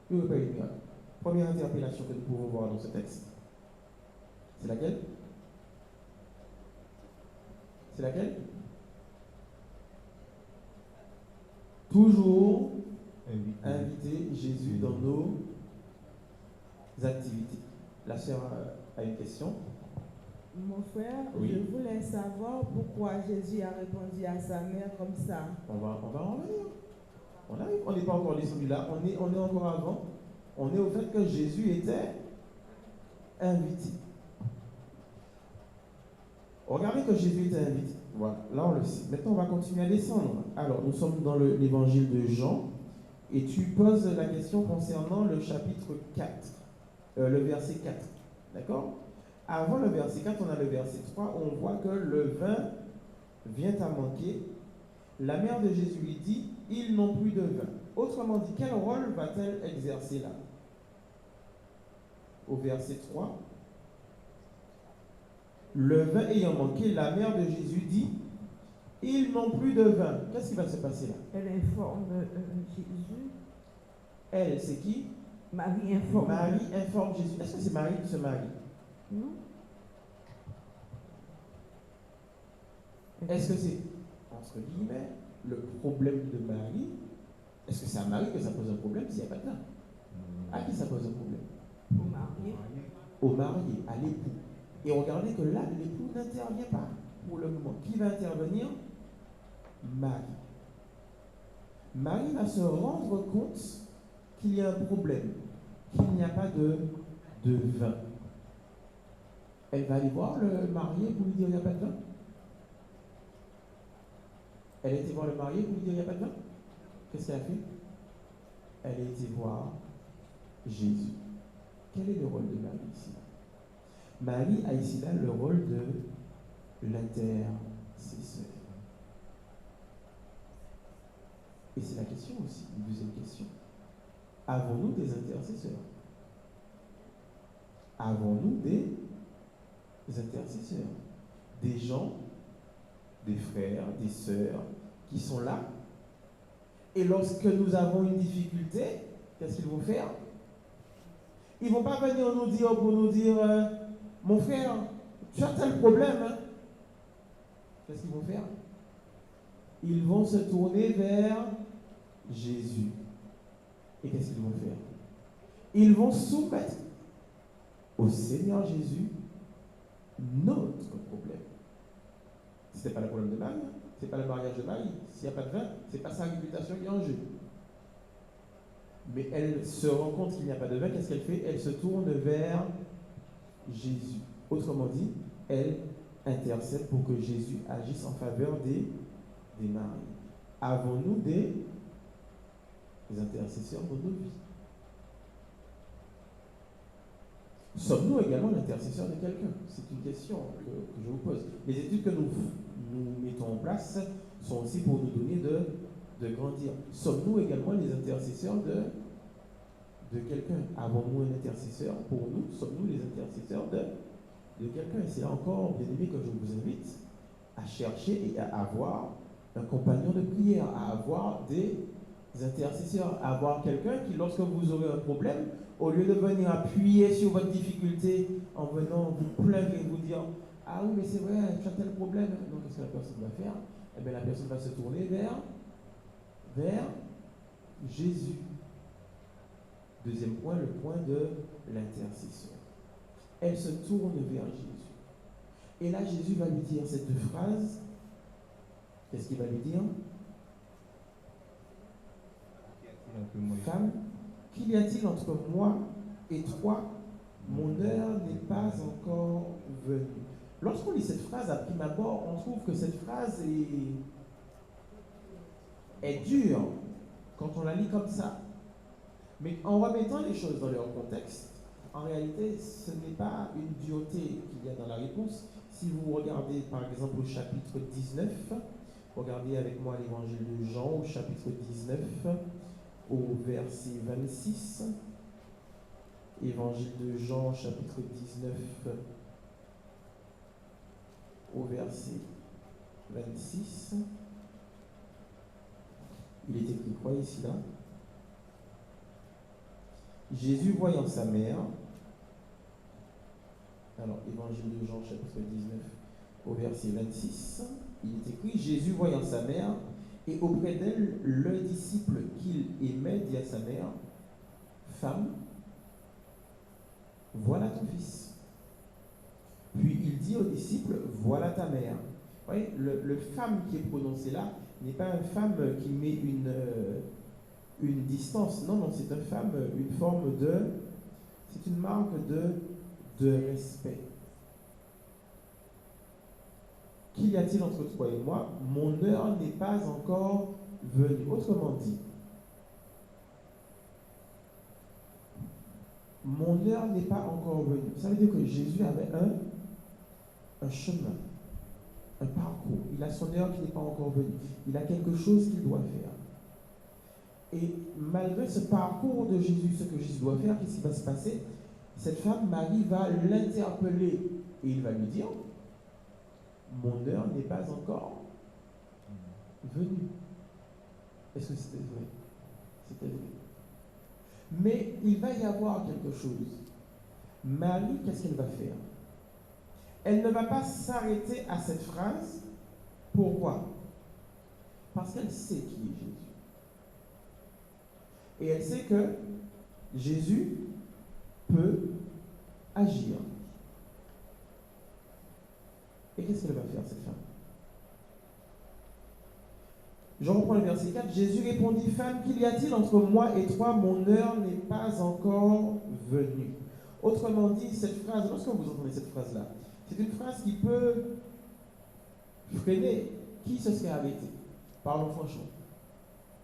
il n'y aurait pas eu de miracle. Première interpellation que nous pouvons voir dans ce texte. C'est laquelle? C'est laquelle? Toujours inviter Jésus dans nos activités. La sœur a une question. Mon frère, Oui. je voulais savoir pourquoi Jésus a répondu à sa mère comme ça. On va en revenir. On arrive. On n'est pas encore descendu là. On est encore avant. On est au fait que Jésus était invité. Regardez que Jésus était invité. Voilà, là on le sait. Maintenant on va continuer à descendre. Alors nous sommes dans l'évangile de Jean et tu poses la question concernant le chapitre 4, le verset 4. D'accord? Avant le verset 4, on a le verset 3, on voit que le vin vient à manquer. La mère de Jésus lui dit, ils n'ont plus de vin. Autrement dit, quel rôle va-t-elle exercer là? Au verset 3, le vin ayant manqué, la mère de Jésus dit, ils n'ont plus de vin. Qu'est-ce qui va se passer là? Elle informe Jésus. Elle, c'est qui? Marie informe. Marie informe Jésus. Est-ce que c'est Marie qui se marie? Non. Est-ce que c'est, entre guillemets, le problème de Marie? Est-ce que c'est à Marie que ça pose un problème s'il n'y a pas de vin? À qui ça pose un problème? Au marié. Au marié, à l'époux. Et regardez que là, l'époux n'intervient pas pour le moment. Qui va intervenir? Marie. Marie va se rendre compte qu'il y a un problème, qu'il n'y a pas de vin. Elle va aller voir le marié pour lui dire il n'y a pas de vin. Elle a été voir le marié pour lui dire il n'y a pas de vin. Qu'est-ce qu'elle a fait? Elle a été voir Jésus. Quel est le rôle de Marie ici? Marie a ici là le rôle de l'intercesseur. Et c'est la question aussi, une deuxième question. Avons-nous des intercesseurs? Avons-nous des intercesseurs? Des gens, des frères, des sœurs qui sont là. Et lorsque nous avons une difficulté, qu'est-ce qu'ils vont faire? Ils ne vont pas venir nous dire pour nous dire mon frère, tu as tel problème. Hein? Qu'est-ce qu'ils vont faire? Ils vont se tourner vers Jésus. Et qu'est-ce qu'ils vont faire? Ils vont soumettre au Seigneur Jésus notre problème. Ce n'est pas le problème de Marie, ce n'est pas le mariage de Marie. S'il n'y a pas de vin, ce n'est pas sa réputation qui est en jeu. Mais elle se rend compte qu'il n'y a pas de vin, qu'est-ce qu'elle fait? Elle se tourne vers Jésus. Autrement dit, elle intercède pour que Jésus agisse en faveur des mariés. Avons-nous des intercesseurs dans nos vies? Sommes-nous également l'intercesseur de quelqu'un? C'est une question que je vous pose. Les études que nous mettons en place sont aussi pour nous donner de grandir. Sommes-nous également les intercesseurs de quelqu'un? Avons-nous un intercesseur pour nous? Sommes-nous les intercesseurs de quelqu'un? Et c'est là encore, bien aimé, que je vous invite à chercher et à avoir un compagnon de prière, à avoir des intercesseurs, à avoir quelqu'un qui, lorsque vous aurez un problème, au lieu de venir appuyer sur votre difficulté en venant vous plaindre et vous dire « Ah oui, mais c'est vrai, tu as tel problème. » Donc, qu'est-ce que la personne va faire? Eh bien, la personne va se tourner vers Jésus. Deuxième point, le point de l'intercession. Elle se tourne vers Jésus. Et là, Jésus va lui dire cette phrase. Qu'est-ce qu'il va lui dire? Femme, qu'il y a-t-il entre moi et toi? Mon heure n'est pas encore venue. Lorsqu'on lit cette phrase, à prime abord, on trouve que cette phrase est dure quand on la lit comme ça. Mais en remettant les choses dans leur contexte, en réalité, ce n'est pas une dureté qu'il y a dans la réponse. Si vous regardez par exemple au chapitre 19, regardez avec moi l'évangile de Jean au chapitre 19, au verset 26. Évangile de Jean, chapitre 19, au verset 26. Il est écrit quoi ici là? Jésus voyant sa mère, alors évangile de Jean chapitre 19 au verset 26, il est écrit Jésus voyant sa mère et auprès d'elle le disciple qu'il aimait dit à sa mère, femme, voilà ton fils. Puis il dit au disciple, voilà ta mère. Vous voyez, le femme qui est prononcé là n'est pas une femme qui met une distance. Non, c'est une femme, une forme de... C'est une marque de respect. Qu'y a-t-il entre toi et moi? Mon heure n'est pas encore venue. Autrement dit, mon heure n'est pas encore venue. Ça veut dire que Jésus avait un chemin, un parcours. Il a son heure qui n'est pas encore venue. Il a quelque chose qu'il doit faire. Et malgré ce parcours de Jésus, ce que Jésus doit faire, qu'est-ce qui va se passer? Cette femme, Marie, va l'interpeller et il va lui dire, mon heure n'est pas encore venue. Est-ce que c'était vrai? C'était vrai. Mais il va y avoir quelque chose. Marie, qu'est-ce qu'elle va faire? Elle ne va pas s'arrêter à cette phrase. Pourquoi? Parce qu'elle sait qui est Jésus. Et elle sait que Jésus peut agir. Et qu'est-ce qu'elle va faire, cette femme? Je reprends le verset 4. Jésus répondit, femme, qu'il y a-t-il entre moi et toi? Mon heure n'est pas encore venue. Autrement dit, cette phrase, lorsque vous entendez cette phrase-là, c'est une phrase qui peut freiner qui se serait arrêté. Parlons franchement.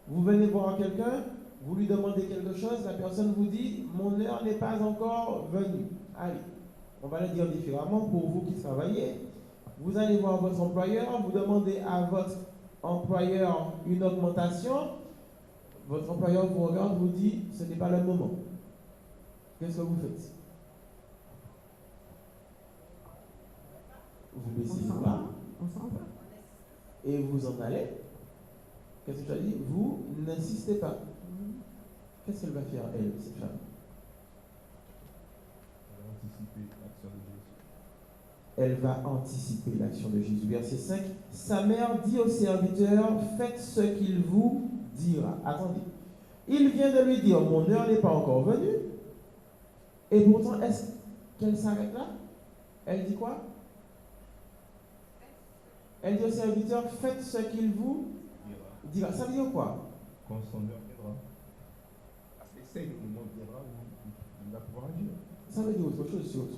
Vous venez voir quelqu'un, vous lui demandez quelque chose, la personne vous dit, mon heure n'est pas encore venue. Allez, on va le dire différemment pour vous qui travaillez. Vous allez voir votre employeur, vous demandez à votre employeur une augmentation, votre employeur vous regarde, vous dit, ce n'est pas le moment. Qu'est-ce que vous faites? Vous baissez les bras, et vous en allez. Qu'est-ce que tu as dit? Vous n'insistez pas. Qu'est-ce qu'elle va faire, elle, cette femme? Elle va anticiper l'action de Jésus. Verset 5. Sa mère dit au serviteur, faites ce qu'il vous dira. Attendez. Il vient de lui dire, mon heure n'est pas encore venue. Et pourtant, est-ce qu'elle s'arrête là? Elle dit quoi? Elle dit au serviteur, faites ce qu'il vous dira. Ça veut dire quoi? Quand son heure viendra. Parce que c'est le moment viendra où il va pouvoir agir. Ça veut dire autre chose surtout.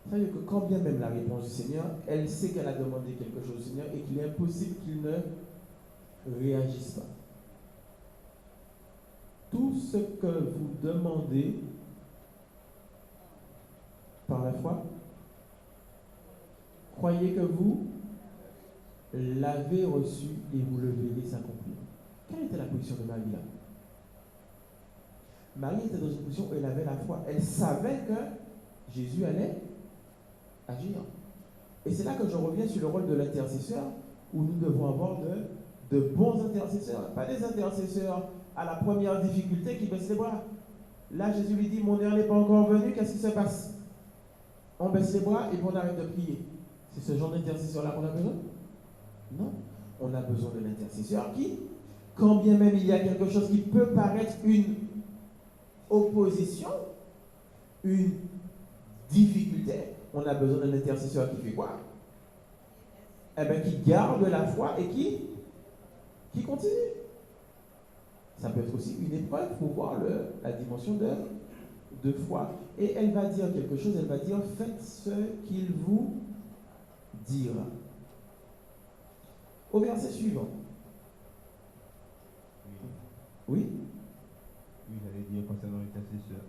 Ça veut dire que quand bien même la réponse du Seigneur, elle sait qu'elle a demandé quelque chose au Seigneur et qu'il est impossible qu'il ne réagisse pas. Tout ce que vous demandez par la foi, croyez que vous l'avez reçu et vous le verrez s'accomplir. Quelle était la position de Marie là? Marie était dans une position où elle avait la foi. Elle savait que Jésus allait agir. Et c'est là que je reviens sur le rôle de l'intercesseur, où nous devons avoir de bons intercesseurs. Pas des intercesseurs à la première difficulté qui baissent les bras. Là, Jésus lui dit, mon heure n'est pas encore venue, qu'est-ce qui se passe? On baisse les bras et on arrête de prier. C'est ce genre d'intercesseur-là qu'on a besoin? Non. On a besoin de l'intercesseur qui, quand bien même il y a quelque chose qui peut paraître une opposition, une difficulté, on a besoin d'un intercesseur qui fait quoi? Eh bien, qui garde la foi et qui continue. Ça peut être aussi une épreuve pour voir la dimension de foi. Et elle va dire quelque chose, elle va dire, faites ce qu'il vous dira. Au verset suivant. Oui? Oui, j'allais dire concernant l'intercesseur.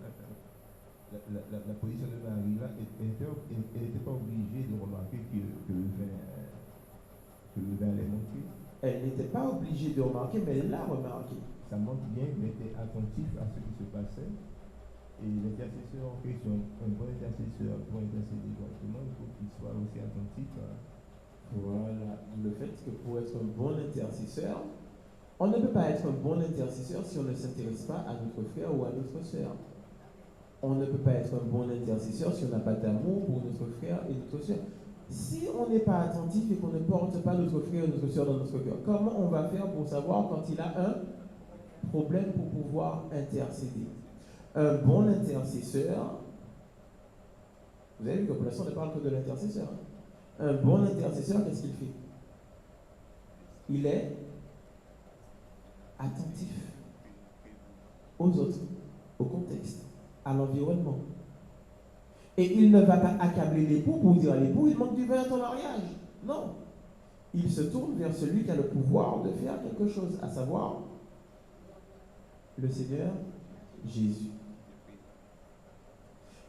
La position de Marie, là, elle n'était pas obligée de remarquer que le vin allait monter. Elle n'était pas obligée de remarquer, mais elle l'a remarqué. Ça montre bien qu'elle était attentive à ce qui se passait. Et l'intercesseur en question, un bon intercesseur pour intercéder correctement, il faut qu'il soit aussi attentif à... Voilà, le fait que pour être un bon intercesseur, on ne peut pas être un bon intercesseur si on ne s'intéresse pas à notre frère ou à notre soeur. On ne peut pas être un bon intercesseur si on n'a pas d'amour pour notre frère et notre soeur. Si on n'est pas attentif et qu'on ne porte pas notre frère et notre soeur dans notre cœur, comment on va faire pour savoir quand il a un problème pour pouvoir intercéder? Un bon intercesseur, vous avez vu que pour l'instant on ne parle que de l'intercesseur. Un bon intercesseur, qu'est-ce qu'il fait? Il est attentif aux autres, au contexte, à l'environnement. Et il ne va pas accabler l'époux pour dire à l'époux, il manque du vin à ton mariage. Non. Il se tourne vers celui qui a le pouvoir de faire quelque chose, à savoir le Seigneur Jésus.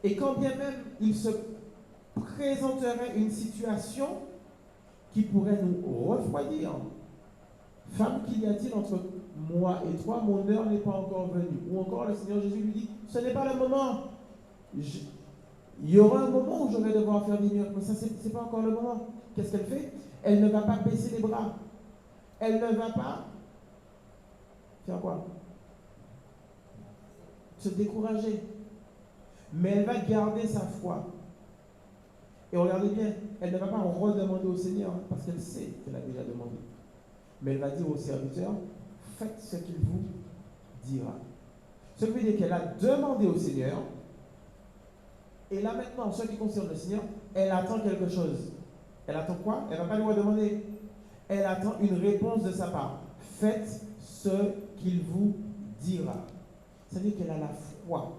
Et quand bien même il se présenterait une situation qui pourrait nous refroidir, femme, qu'y a-t-il entre moi et toi? Mon heure n'est pas encore venue. Ou encore le Seigneur Jésus lui dit, ce n'est pas le moment. Il y aura un moment où je vais devoir faire des miracles, mais ça, c'est pas encore le moment. Qu'est-ce qu'elle fait? Elle ne va pas baisser les bras. Elle ne va pas faire quoi? Se décourager. Mais elle va garder sa foi. Et regardez bien, elle ne va pas redemander au Seigneur, parce qu'elle sait qu'elle a déjà demandé. Mais elle va dire au serviteur, faites ce qu'il vous dira. Ce qui veut dire qu'elle a demandé au Seigneur, et là maintenant, en ce qui concerne le Seigneur, elle attend quelque chose. Elle attend quoi? Elle ne va pas lui redemander. Elle attend une réponse de sa part. Faites ce qu'il vous dira. C'est-à-dire qu'elle a la foi.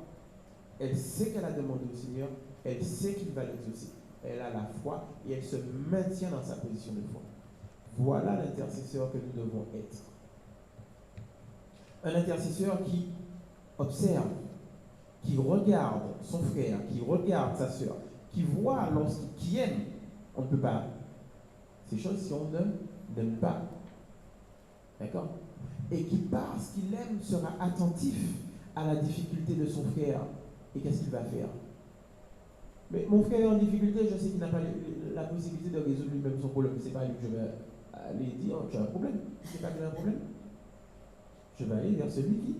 Elle sait qu'elle a demandé au Seigneur, elle sait qu'il va l'exaucer. Elle a la foi et elle se maintient dans sa position de foi. Voilà l'intercesseur que nous devons être. Un intercesseur qui observe, qui regarde son frère, qui regarde sa soeur, qui voit qui aime. On ne peut pas. Ces choses, si on n'aime pas. D'accord? Et qui, parce qu'il aime, sera attentif à la difficulté de son frère. Et qu'est-ce qu'il va faire? Mais mon frère est en difficulté, je sais qu'il n'a pas la possibilité de résoudre lui-même son problème. Ce n'est pas à lui que je vais aller dire, tu as un problème. Tu sais pas que j'ai un problème. Je vais aller vers celui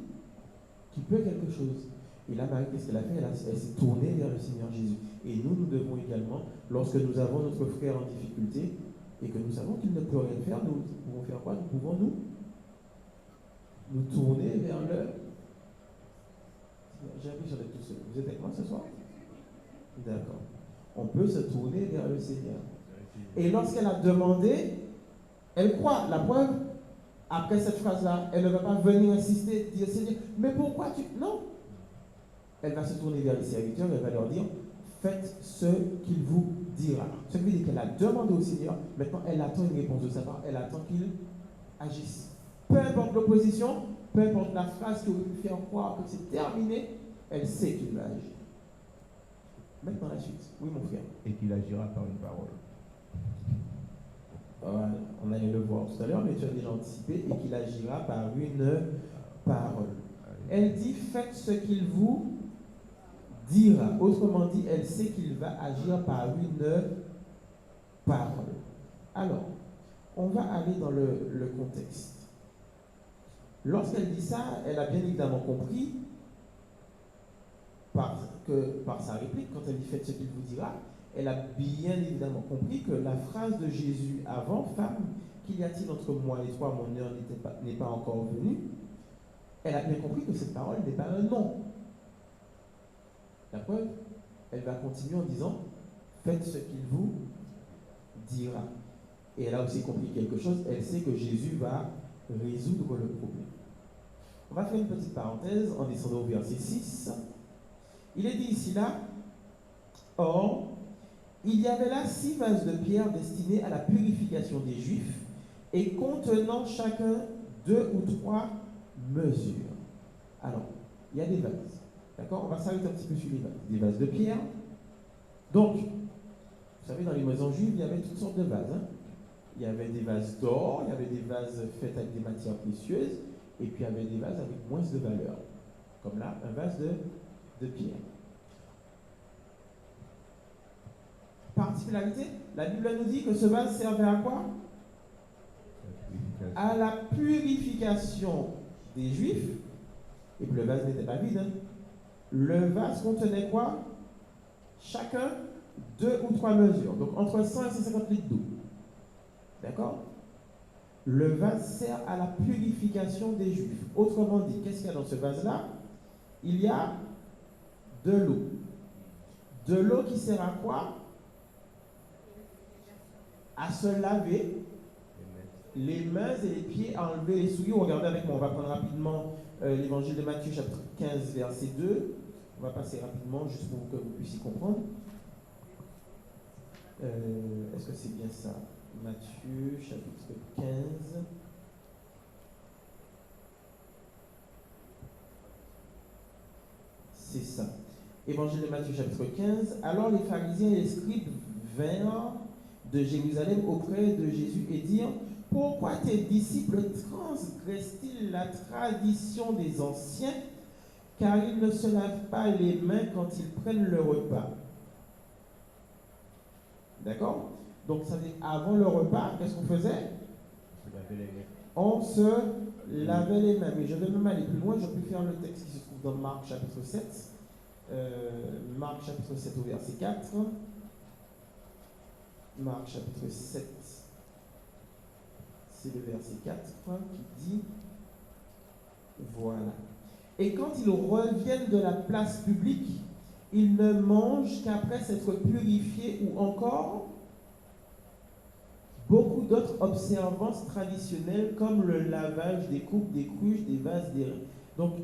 qui peut quelque chose. Et là, Marie, qu'est-ce qu'elle a fait? Elle s'est tournée vers le Seigneur Jésus. Et nous devons également, lorsque nous avons notre frère en difficulté, et que nous savons qu'il ne peut rien faire, nous pouvons faire quoi? Nous pouvons nous tourner vers le... J'ai l'impression d'être tout seul. Vous êtes avec moi ce soir? D'accord. On peut se tourner vers le Seigneur. Et lorsqu'elle a demandé, elle croit. La preuve, après cette phrase-là, elle ne va pas venir insister, dire Seigneur, mais pourquoi tu... Non. Elle va se tourner vers les serviteurs, elle va leur dire, faites ce qu'il vous dira. Ce qui veut dire qu'elle a demandé au Seigneur, maintenant elle attend une réponse de sa part, elle attend qu'il agisse. Peu importe l'opposition, peu importe la phrase qui aurait pu faire croire que c'est terminé, elle sait qu'il va agir. Maintenant la suite. Oui, mon frère. Et qu'il agira par une parole. Voilà, on allait le voir tout à l'heure, mais tu as déjà anticipé, et qu'il agira par une parole. Elle dit, faites ce qu'il vous dira. Autrement dit, elle sait qu'il va agir par une parole. Alors, on va aller dans le contexte. Lorsqu'elle dit ça, elle a bien évidemment compris, par sa réplique, quand elle dit faites ce qu'il vous dira, elle a bien évidemment compris que la phrase de Jésus avant, femme, qu'il y a-t-il entre moi et toi, mon heure n'est pas encore venue, elle a bien compris que cette parole n'est pas un non. La preuve, elle va continuer en disant, faites ce qu'il vous dira. Et elle a aussi compris quelque chose, elle sait que Jésus va résoudre le problème. On va faire une petite parenthèse en descendant au verset 6. Il est dit ici là, or, il y avait là 6 vases de pierre destinés à la purification des Juifs et contenant chacun 2 ou 3 mesures. Alors, il y a des vases. D'accord? On va s'arrêter un petit peu sur les vases. Des vases de pierre. Donc, vous savez, dans les maisons juives, il y avait toutes sortes de vases. Hein? Il y avait des vases d'or, il y avait des vases faits avec des matières précieuses, et puis il y avait des vases avec moins de valeur. Comme là, un vase de pierre. Particularité, la Bible nous dit que ce vase servait à quoi? À la purification des Juifs. Et puis le vase n'était pas vide. Hein. Le vase contenait quoi? Chacun 2 ou 3 mesures. Donc entre 100 et 150 litres d'eau. D'accord? Le vase sert à la purification des Juifs. Autrement dit, qu'est-ce qu'il y a dans ce vase-là? Il y a de l'eau. De l'eau qui sert à quoi? À se laver les mains et les pieds, à enlever les souillures. Regardez avec moi, on va prendre rapidement l'évangile de Matthieu, chapitre 15, verset 2. On va passer rapidement, juste pour que vous puissiez comprendre. Est-ce que c'est bien ça? Matthieu, chapitre 15. C'est ça. Évangile de Matthieu, chapitre 15. Alors les pharisiens et les scribes vinrent de Jérusalem auprès de Jésus et dirent: pourquoi tes disciples transgressent-ils la tradition des anciens, car ils ne se lavent pas les mains quand ils prennent le repas? D'accord? Donc, ça veut dire, avant le repas, qu'est-ce qu'on faisait? On se lavait les mains. Mais je vais même aller plus loin, je peux faire le texte qui se trouve dans Marc chapitre 7. Marc chapitre 7 au verset 4. Marc chapitre 7, c'est le verset 4 qui dit, voilà. Et quand ils reviennent de la place publique, ils ne mangent qu'après s'être purifiés, ou encore beaucoup d'autres observances traditionnelles comme le lavage des coupes, des cruches, des vases, des... Donc,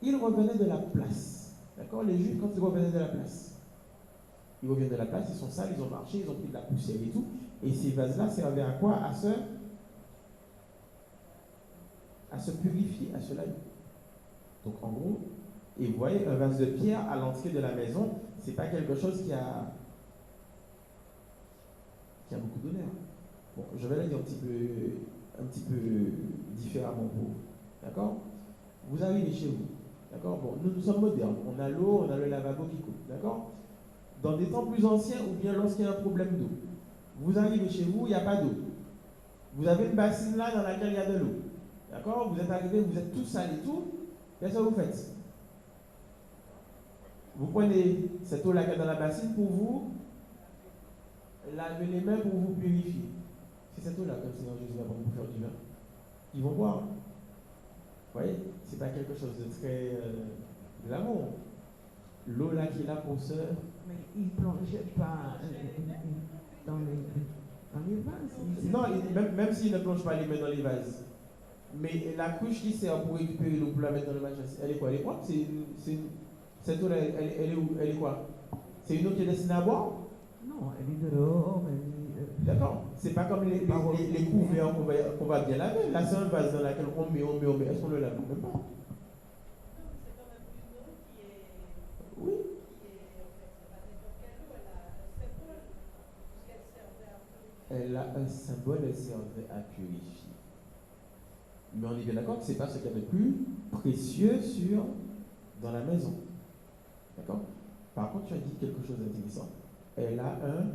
ils revenaient de la place. D'accord? Les Juifs, quand ils revenaient de la place, ils reviennent de la place, ils sont sales, ils ont marché, ils ont pris de la poussière et tout. Et ces vases-là servaient à quoi? À se purifier, à se laver. Donc en gros, et vous voyez, un vase de pierre à l'entrée de la maison, c'est pas quelque chose qui a beaucoup d'honneur. Bon, je vais le dire un petit peu différemment pour vous. D'accord? Vous arrivez chez vous. D'accord? Bon, nous sommes modernes. On a l'eau, on a le lavabo qui coule. D'accord? Dans des temps plus anciens, ou bien lorsqu'il y a un problème d'eau, vous arrivez chez vous, il n'y a pas d'eau. Vous avez une bassine là dans laquelle il y a de l'eau. D'accord? Vous êtes arrivé, vous êtes tout sale et tout. Qu'est-ce que vous faites? Vous prenez cette eau là qui est dans la bassine pour vous laver les mains, pour vous purifier. C'est cette eau là que le Seigneur Jésus va vous faire du vin. Ils vont boire. Vous voyez? C'est pas quelque chose de très de l'amour. L'eau là qui est là pour se... Mais ils ne plongeaient pas dans les vases. Non, même s'ils ne plongent pas les mains dans les vases. Mais la couche qui sert pour récupérer l'eau, pour la mettre dans le match, elle est quoi? Elle est quoi? Cette eau là, elle est où? Elle est quoi? C'est une eau qui est destinée à boire? Non, elle est dehors. D'accord. C'est pas comme les couverts qu'on va bien laver. Là, c'est un vase dans lequel on met. Est-ce qu'on le lave? Même pas. Oui. Elle a un symbole, elle servait à purifier. Mais on est bien d'accord que ce n'est pas ce qu'il y a de plus précieux dans la maison. D'accord? Par contre, tu as dit quelque chose d'intéressant. Elle a un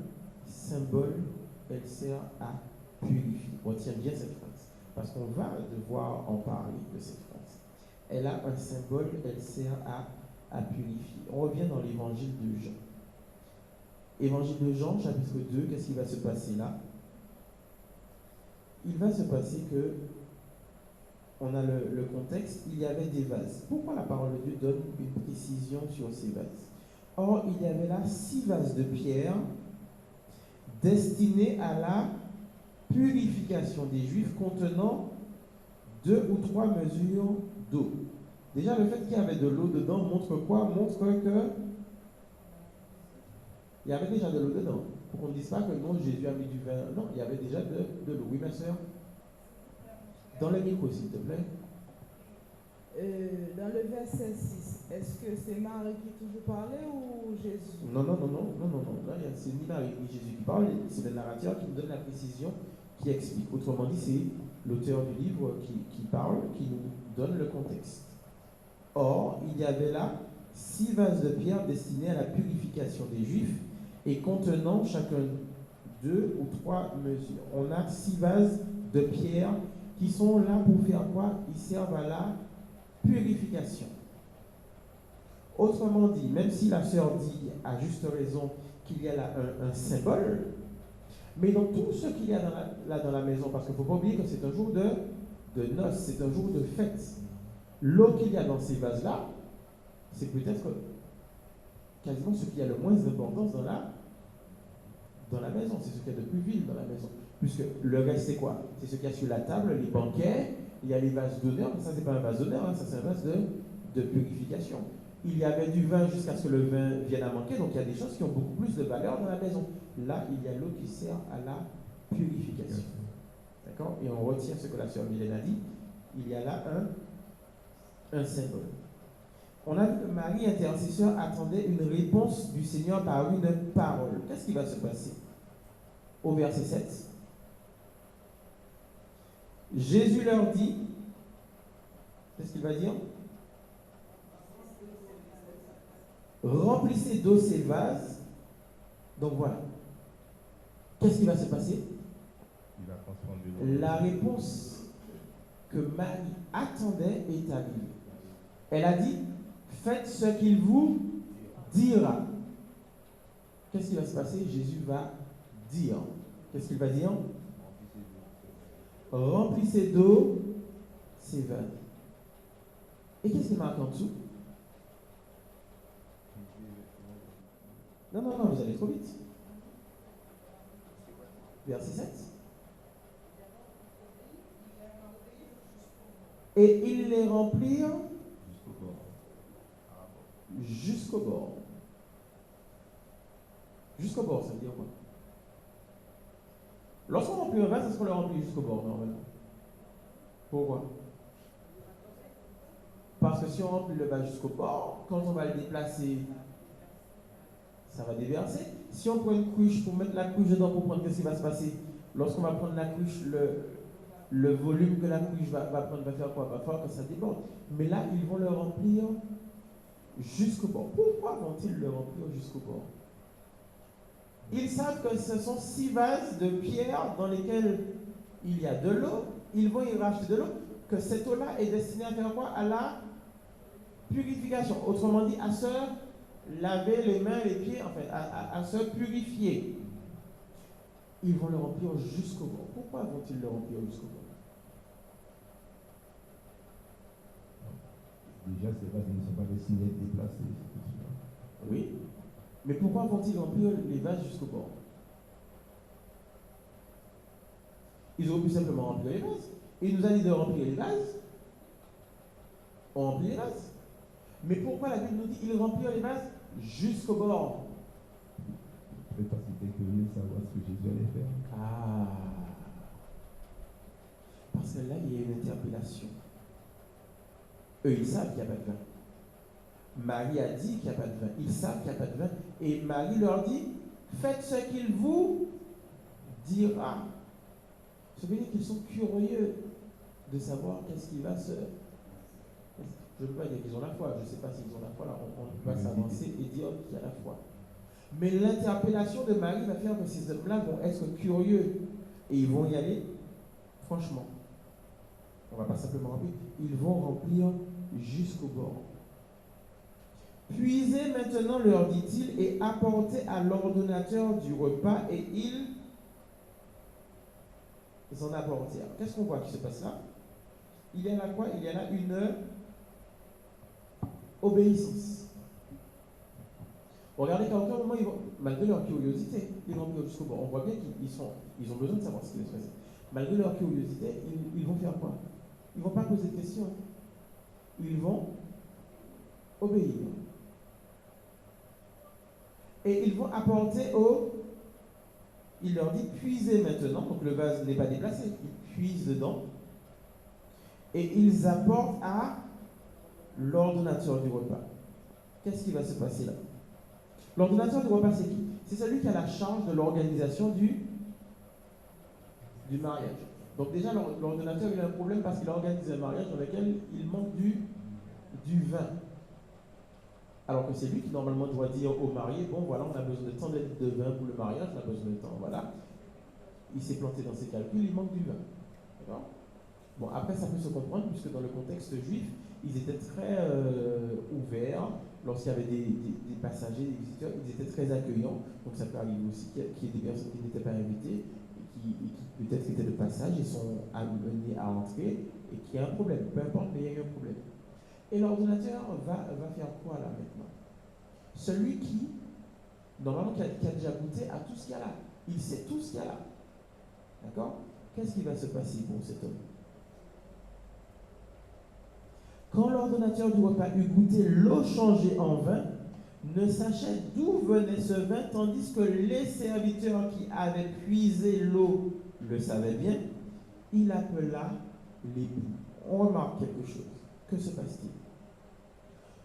symbole, elle sert à purifier. On tient bien cette phrase, parce qu'on va devoir en parler de cette phrase. Elle a un symbole, elle sert à purifier. On revient dans l'évangile de Jean. Évangile de Jean, chapitre 2, qu'est-ce qui va se passer là? Il va se passer que, on a le contexte, il y avait des vases. Pourquoi la parole de Dieu donne une précision sur ces vases? Or, il y avait là 6 vases de pierre destinés à la purification des Juifs contenant 2 ou 3 mesures d'eau. Déjà, le fait qu'il y avait de l'eau dedans montre quoi? Montre que il y avait déjà de l'eau dedans. Pour qu'on ne dise pas que non, Jésus a mis du vin. Non, il y avait déjà de l'eau. Oui, ma soeur? Dans le micro, s'il te plaît. Dans le verset 6, est-ce que c'est Marie qui toujours parlait ou Jésus? Non. Là, c'est ni Marie ni Jésus qui parle, c'est le narrateur qui nous donne la précision, qui explique. Autrement dit, c'est l'auteur du livre qui parle, qui nous donne le contexte. Or, il y avait là 6 vases de pierre destinés à la purification des Juifs et contenant chacun 2 ou 3 mesures. On a 6 vases de pierre qui sont là pour faire quoi? Ils servent à la purification. Autrement dit, même si la sœur dit à juste raison qu'il y a là un symbole, mais dans tout ce qu'il y a dans la maison, parce qu'il ne faut pas oublier que c'est un jour de noces, c'est un jour de fête. L'eau qu'il y a dans ces vases-là, c'est peut-être quasiment ce qui a le moins d'importance dans la maison. C'est ce qu'il y a de plus vil dans la maison. Puisque le reste, c'est quoi? C'est ce qu'il y a sur la table, les banquets, il y a les vases d'honneur, mais ça, c'est pas un vase d'honneur, hein, ça, c'est un vase de purification. Il y avait du vin jusqu'à ce que le vin vienne à manquer, donc il y a des choses qui ont beaucoup plus de valeur dans la maison. Là, il y a l'eau qui sert à la purification. D'accord? Et on retient ce que la sœur Mylène a dit. Il y a là un symbole. On a vu que Marie, intercesseur, attendait une réponse du Seigneur par une parole. Qu'est-ce qui va se passer? Au verset 7. Jésus leur dit, qu'est-ce qu'il va dire? Remplissez d'eau ces vases. Donc voilà. Qu'est-ce qui va se passer? Il va transformer l'eau. La réponse que Marie attendait est arrivée. Elle a dit, faites ce qu'il vous dira. Qu'est-ce qui va se passer? Jésus va dire. Qu'est-ce qu'il va dire? Remplissez d'eau ces vases. Et qu'est-ce qui marque en dessous? Non, vous allez trop vite. Verset 7. Et ils les remplirent jusqu'au bord. Jusqu'au bord, ça veut dire quoi? Lorsqu'on remplit un vase, est-ce qu'on le remplit jusqu'au bord, normalement? Pourquoi? Parce que si on remplit le vase jusqu'au bord, quand on va le déplacer, ça va déverser. Si on prend une cruche pour mettre la cruche dedans pour prendre, qu'est-ce qui va se passer? Lorsqu'on va prendre la cruche, le volume que la cruche va prendre va faire quoi? Va faire que ça déborde. Mais là, ils vont le remplir jusqu'au bord. Pourquoi vont-ils le remplir jusqu'au bord? Ils savent que ce sont 6 vases de pierre dans lesquels il y a de l'eau. Ils vont y racheter de l'eau. Que cette eau-là est destinée à faire quoi? À la purification. Autrement dit, à se laver les mains, les pieds, en fait, à se purifier. Ils vont le remplir jusqu'au bord. Pourquoi vont-ils le remplir jusqu'au bord? Déjà, ces vases ne sont pas destinés à être déplacés. Oui. Mais pourquoi vont-ils remplir les vases jusqu'au bord? Ils auraient pu simplement remplir les vases. Il nous a dit de remplir les vases. On remplit les vases. Mais pourquoi la Bible nous dit qu'ils remplirent les vases jusqu'au bord? Parce qu'ils étaient curieux de savoir ce que Jésus allait faire. Ah. Parce que là, il y a une interpellation. Eux, ils savent qu'il n'y a pas de vin. Marie a dit qu'il n'y a pas de vin. Ils savent qu'il n'y a pas de vin. Et Marie leur dit, faites ce qu'il vous dira. Ça veut dire qu'ils sont curieux de savoir qu'est-ce qui va se... Je ne veux pas dire qu'ils ont la foi. Je ne sais pas s'ils ont la foi. Là, on va s'avancer et dire qu'il y a la foi. Mais l'interpellation de Marie va faire que ces hommes-là vont être curieux. Et ils vont y aller, franchement. On ne va pas simplement remplir. Ils vont remplir jusqu'au bord. Puisez maintenant, leur dit-il, et apportez à l'ordonnateur du repas, et ils en apportèrent. Qu'est-ce qu'on voit qui se passe là? Il y a là quoi? Il y a là une obéissance. Regardez qu'à aucun moment, malgré leur curiosité, ils vont venir jusqu'au bout. On voit bien qu'ils ont besoin de savoir ce qui va se passer. Malgré leur curiosité, ils vont faire quoi? Ils ne vont pas poser de questions. Ils vont obéir. Et ils vont apporter il leur dit, puisez maintenant, donc le vase n'est pas déplacé, ils puisent dedans, et ils apportent à l'ordonnateur du repas. Qu'est-ce qui va se passer là? L'ordonnateur du repas, c'est qui? C'est celui qui a la charge de l'organisation du mariage. Donc déjà, l'ordonnateur, il a un problème parce qu'il a organisé un mariage dans lequel il manque du vin. Alors que c'est lui qui normalement doit dire au marié, bon voilà, on a besoin de tant de litres de vin pour le mariage, on a besoin de temps, voilà. Il s'est planté dans ses calculs, il manque du vin. D'accord? Bon, après ça peut se comprendre, puisque dans le contexte juif, ils étaient très ouverts. Lorsqu'il y avait des passagers, des visiteurs, ils étaient très accueillants. Donc ça peut arriver aussi qu'il y ait des personnes qui n'étaient pas invitées, et qui peut-être étaient de passage et sont amenés à entrer, et qui a un problème. Peu importe, mais il y a eu un problème. Et l'ordonnateur va faire quoi là maintenant? Celui qui, normalement, qui a déjà goûté à tout ce qu'il y a là. Il sait tout ce qu'il y a là. D'accord? Qu'est-ce qui va se passer pour cet homme? Quand l'ordonnateur du repas eut goûté l'eau changée en vin, ne sachait d'où venait ce vin, tandis que les serviteurs qui avaient puisé l'eau le savaient bien, il appela l'époux. On remarque quelque chose. Que se passe-t-il?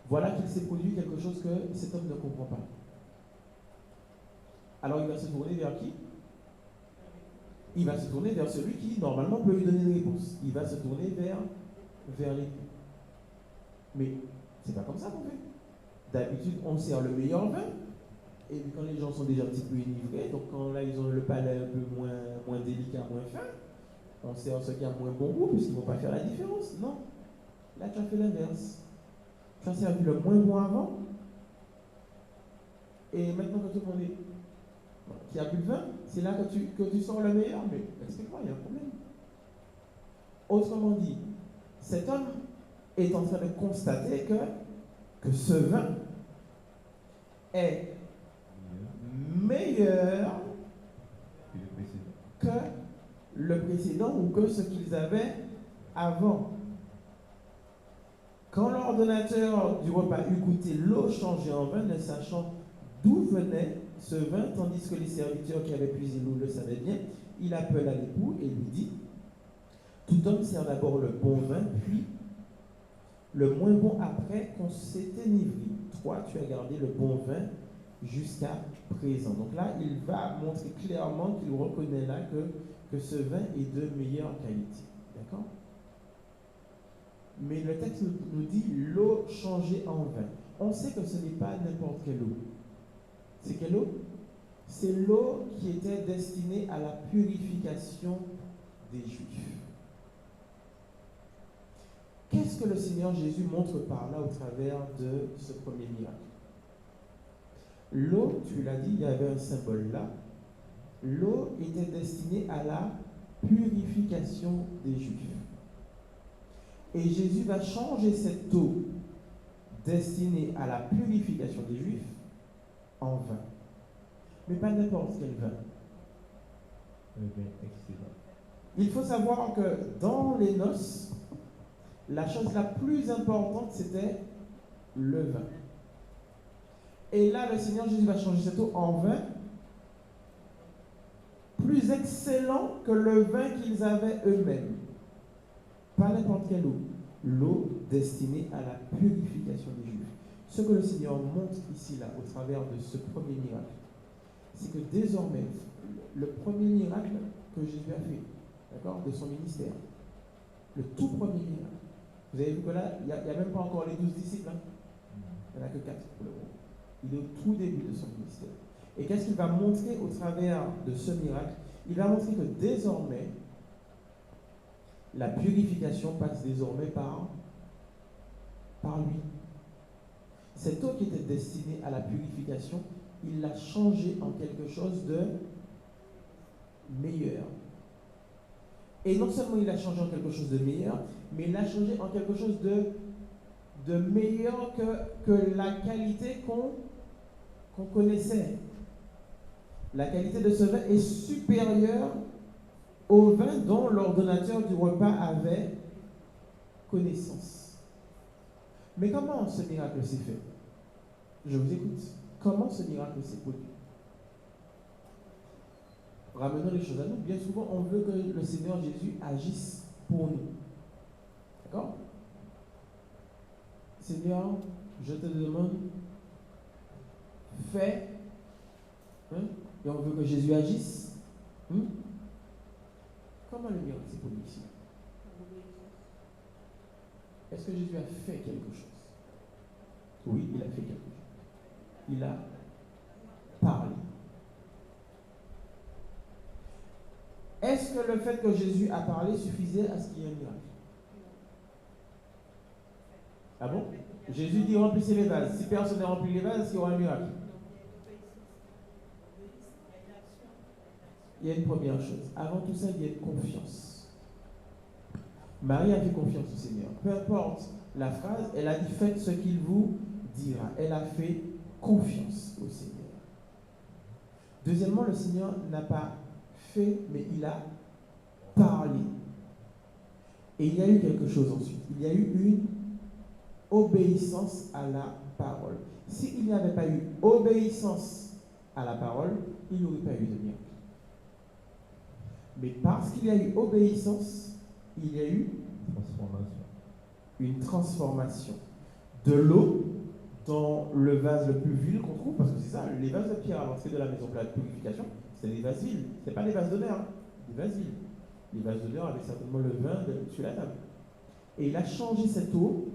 Voilà qu'il s'est produit quelque chose que cet homme ne comprend pas. Alors il va se tourner vers qui? Il va se tourner vers celui qui, normalement, peut lui donner une réponse. Il va se tourner vers l'époux. Mais c'est pas comme ça qu'on fait. D'habitude, on sert le meilleur vin. Et puis quand les gens sont déjà un petit peu enivrés, donc quand là ils ont le palais un peu moins délicat, moins fin, on sert ce qui a moins bon goût, puisqu'ils ne vont pas faire la différence. Non. Là, tu as fait l'inverse. Tu as servi le moins bon avant. Et maintenant que tout le monde qui a bu le vin, c'est là que tu sors le meilleur. Mais explique-moi, il y a un problème. Autrement dit, cet homme est en train de constater que ce vin est meilleur que le précédent ou que ce qu'ils avaient avant. Quand l'ordonnateur du repas eut goûté l'eau changée en vin, ne sachant d'où venait ce vin, tandis que les serviteurs qui avaient puisé l'eau le savaient bien, il appela l'époux et lui dit, tout homme sert d'abord le bon vin, puis le moins bon après qu'on s'est enivré. Toi, tu as gardé le bon vin jusqu'à présent. Donc là, il va montrer clairement qu'il reconnaît là que ce vin est de meilleure qualité. D'accord? Mais le texte nous dit l'eau changée en vin. On sait que ce n'est pas n'importe quelle eau. C'est quelle eau? C'est l'eau qui était destinée à la purification des Juifs. Qu'est-ce que le Seigneur Jésus montre par là au travers de ce premier miracle? L'eau, tu l'as dit, il y avait un symbole là. L'eau était destinée à la purification des Juifs. Et Jésus va changer cette eau destinée à la purification des Juifs en vin. Mais pas n'importe quel vin. Un vin excellent. Il faut savoir que dans les noces, la chose la plus importante, c'était le vin. Et là, le Seigneur Jésus va changer cette eau en vin plus excellent que le vin qu'ils avaient eux-mêmes. Pas n'importe quelle eau. L'eau destinée à la purification des Juifs. Ce que le Seigneur montre ici, là, au travers de ce premier miracle, c'est que désormais, le premier miracle que Jésus a fait, d'accord, de son ministère, le tout premier miracle, vous avez vu que là, il n'y a même pas encore les 12 disciples, hein? Il n'y en a que 4 pour le moment. Il est au tout début de son ministère. Et qu'est-ce qu'il va montrer au travers de ce miracle? Il va montrer que désormais, la purification passe désormais par lui. Cette eau qui était destinée à la purification, il l'a changée en quelque chose de meilleur. Et non seulement il l'a changé en quelque chose de meilleur, mais il l'a changé en quelque chose de meilleur que la qualité qu'on connaissait. La qualité de ce vin est supérieure au vin dont l'ordonnateur du repas avait connaissance. Mais comment ce miracle s'est fait? Je vous écoute. Comment ce miracle s'est produit? Ramenons les choses à nous. Bien souvent, on veut que le Seigneur Jésus agisse pour nous. D'accord? Seigneur, je te demande, fais. Et on veut que Jésus agisse. Comment le miracle s'est produit ici? Est-ce que Jésus a fait quelque chose? Oui, il a fait quelque chose. Il a parlé. Est-ce que le fait que Jésus a parlé suffisait à ce qu'il y ait un miracle? Ah bon? Jésus dit remplissez les vases. Si personne n'a rempli les vases, est-ce qu'il y aura un miracle? Il y a une première chose. Avant tout ça, il y a une confiance. Marie a fait confiance au Seigneur. Peu importe la phrase, elle a dit faites ce qu'il vous dira. Elle a fait confiance au Seigneur. Deuxièmement, le Seigneur n'a pas fait, mais il a parlé. Et il y a eu quelque chose ensuite. Il y a eu une obéissance à la parole. S'il n'y avait pas eu obéissance à la parole, il n'y aurait pas eu de miracle. Mais parce qu'il y a eu obéissance, il y a eu une transformation. De l'eau dans le vase le plus vil qu'on trouve, parce que c'est ça, les vases de pierre à l'entrée de la maison de purification, c'est des vases vils, c'est pas des vases d'honneur, des vases vils. Les vases d'honneur avaient certainement le vin sur la table. Et il a changé cette eau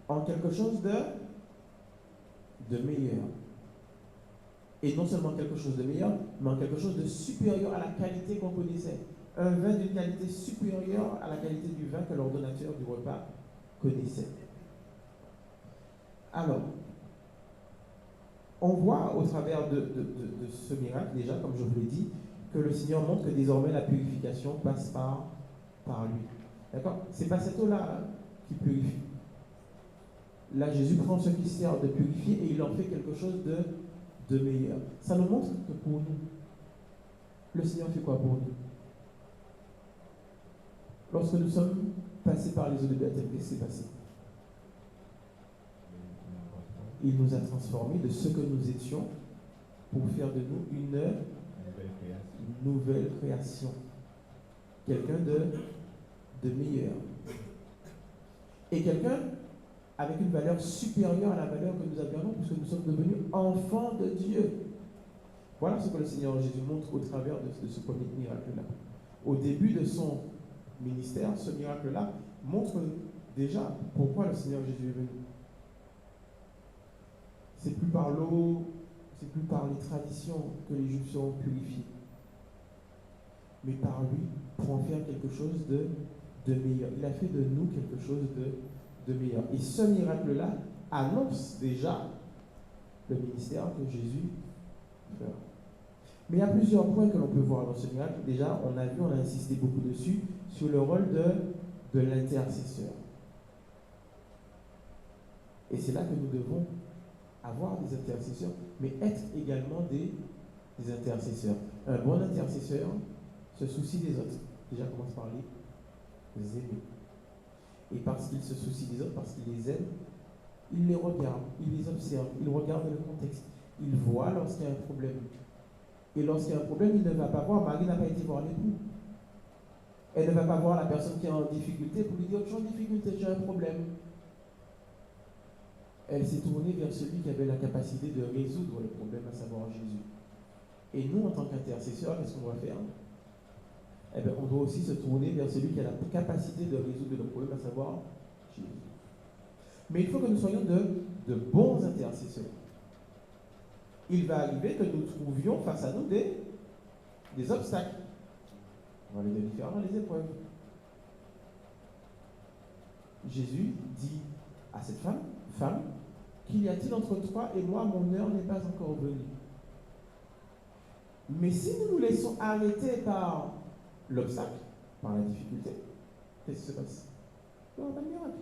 en quelque chose de meilleur. Et non seulement quelque chose de meilleur, mais en quelque chose de supérieur à la qualité qu'on connaissait. Un vin d'une qualité supérieure à la qualité du vin que l'ordonnateur du repas connaissait. Alors, on voit au travers de ce miracle, déjà, comme je vous l'ai dit, que le Seigneur montre que désormais la purification passe par lui. D'accord? C'est pas cette eau-là qui purifie. Là, Jésus prend ce qui sert de purifier et il en fait quelque chose de meilleur. Ça nous montre que pour nous, le Seigneur fait quoi pour nous? Lorsque nous sommes passés par les eaux de baptême, qu'est-ce qui s'est passé? Il nous a transformés de ce que nous étions pour faire de nous une nouvelle création. Quelqu'un de meilleur. Et quelqu'un avec une valeur supérieure à la valeur que nous avions, puisque nous sommes devenus enfants de Dieu. Voilà ce que le Seigneur Jésus montre au travers de ce premier miracle-là. Au début de son ministère, ce miracle-là montre déjà pourquoi le Seigneur Jésus est venu. C'est plus par l'eau, c'est plus par les traditions que les Juifs seront purifiés, mais par lui pour en faire quelque chose de meilleur. Il a fait de nous quelque chose de meilleur. Et ce miracle-là annonce déjà le ministère que Jésus fera. Mais il y a plusieurs points que l'on peut voir dans ce miracle. Déjà, on a vu, on a insisté beaucoup dessus, sur le rôle de l'intercesseur. Et c'est là que nous devons avoir des intercesseurs, mais être également des intercesseurs. Un bon intercesseur se soucie des autres. Déjà, commence par les aimer. Et parce qu'il se soucie des autres, parce qu'il les aime, il les regarde, il les observe, il regarde le contexte, il voit lorsqu'il y a un problème. Et lorsqu'il y a un problème, il ne va pas voir. Marie n'a pas été voir l'époux. Elle ne va pas voir la personne qui est en difficulté pour lui dire: je suis en difficulté, j'ai un problème. Elle s'est tournée vers celui qui avait la capacité de résoudre le problème, à savoir Jésus. Et nous, en tant qu'intercesseurs, qu'est-ce qu'on doit faire? Eh bien, on doit aussi se tourner vers celui qui a la capacité de résoudre le problème, à savoir Jésus. Mais il faut que nous soyons de bons intercesseurs. Il va arriver que nous trouvions face à nous des obstacles. On va les faire dans les épreuves. Jésus dit à cette femme, qu'y a-t-il entre toi et moi? Mon heure n'est pas encore venue. Mais si nous nous laissons arrêter par l'obstacle, par la difficulté, qu'est-ce qui se passe? Il n'y aura pas de miracle.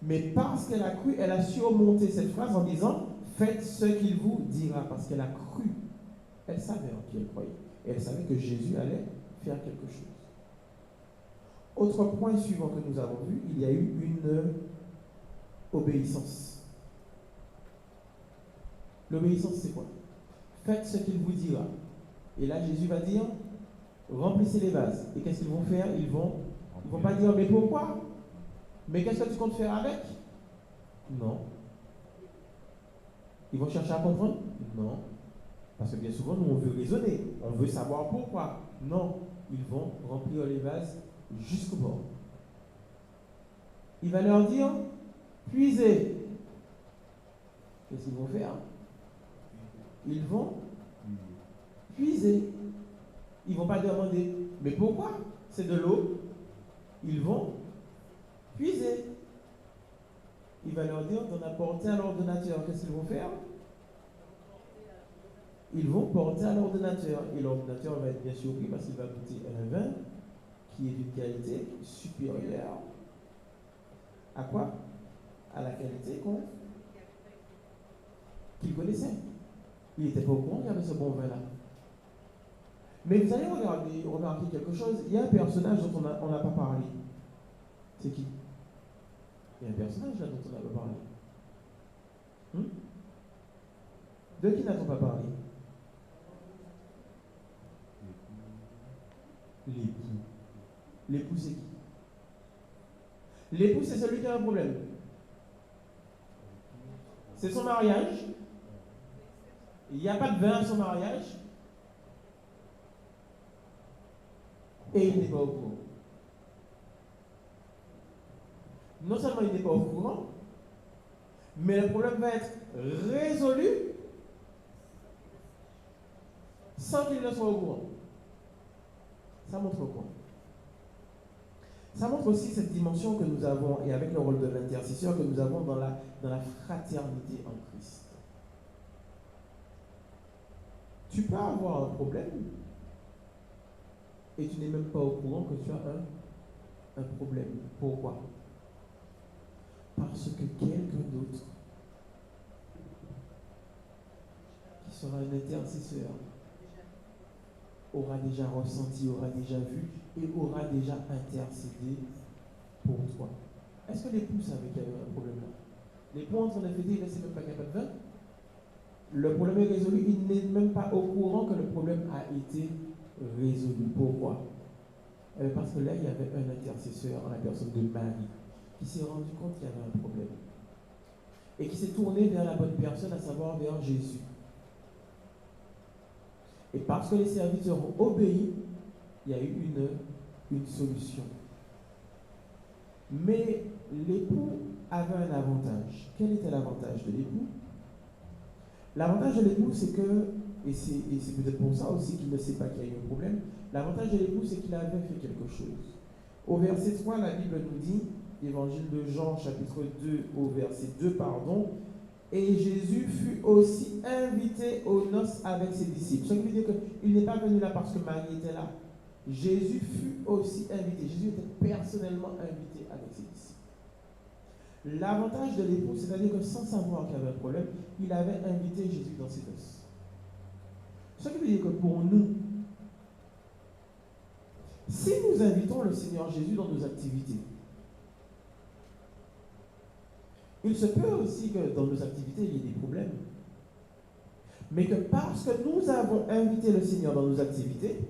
Mais parce qu'elle a cru, elle a surmonté cette phrase en disant: Faites ce qu'il vous dira, parce qu'elle a cru. Elle savait en qui elle croyait. Et elle savait que Jésus allait faire quelque chose. Autre point suivant que nous avons vu, il y a eu une obéissance. L'obéissance, c'est quoi? Faites ce qu'il vous dira. Et là, Jésus va dire, remplissez les vases. Et qu'est-ce qu'ils vont faire? Ils vont pas dire, mais pourquoi? Mais qu'est-ce que tu comptes faire avec? Non. Ils vont chercher à comprendre? Non. Parce que bien souvent, nous, on veut raisonner. On veut savoir pourquoi. Non. Ils vont remplir les vases jusqu'au bord. Il va leur dire, puisez. Qu'est-ce qu'ils vont faire? Ils vont puiser. Ils ne vont pas demander, mais pourquoi? C'est de l'eau. Ils vont puiser. Il va leur dire d'en apporter à l'ordonnateur. Qu'est-ce qu'ils vont faire? Ils vont porter à l'ordonnateur. Et l'ordonnateur va être bien surpris parce qu'il va goûter un vin qui est d'une qualité supérieure. À quoi? À la qualité qu'il connaissait. Il n'était pas au courant qu'il y avait ce bon vin-là. Mais vous allez remarquer quelque chose. Il y a un personnage dont on n'a pas parlé. C'est qui? Il y a un personnage là dont on n'a pas parlé. De qui n'a-t-on pas parlé? L'époux. L'époux, c'est qui? L'époux, c'est celui qui a un problème. C'est son mariage. Il n'y a pas de vin à son mariage. Et il n'est pas au courant. Non seulement il n'est pas au courant, mais le problème va être résolu sans qu'il ne soit au courant. Ça montre quoi? Ça montre aussi cette dimension que nous avons, et avec le rôle de l'intercesseur, que nous avons dans la fraternité en Christ. Tu peux avoir un problème et tu n'es même pas au courant que tu as un problème. Pourquoi? Parce que quelqu'un d'autre qui sera un intercesseur aura déjà ressenti, aura déjà vu et aura déjà intercédé pour toi. Est-ce que l'époux savait qu'il y avait un problème là? L'époux en train de fêter, il ne sait même pas qu'il n'y a pas de vin. Le problème est résolu, il n'est même pas au courant que le problème a été résolu. Pourquoi? Parce que là, il y avait un intercesseur en la personne de Marie qui s'est rendu compte qu'il y avait un problème et qui s'est tourné vers la bonne personne, à savoir vers Jésus. Et parce que les serviteurs ont obéi, il y a eu une solution. Mais l'époux avait un avantage. Quel était l'avantage de l'époux? L'avantage de l'époux, c'est que, et c'est peut-être pour ça aussi qu'il ne sait pas qu'il y a eu un problème, l'avantage de l'époux, c'est qu'il avait fait quelque chose. Au verset 3, la Bible nous dit, Évangile de Jean, chapitre 2, au verset 2, pardon, et Jésus fut aussi invité aux noces avec ses disciples. Ce qui veut dire qu'il n'est pas venu là parce que Marie était là. Jésus fut aussi invité. Jésus était personnellement invité avec ses disciples. L'avantage de l'époux, c'est-à-dire que sans savoir qu'il y avait un problème, il avait invité Jésus dans ses noces. Ce qui veut dire que pour nous, si nous invitons le Seigneur Jésus dans nos activités, il se peut aussi que dans nos activités, il y ait des problèmes. Mais que parce que nous avons invité le Seigneur dans nos activités,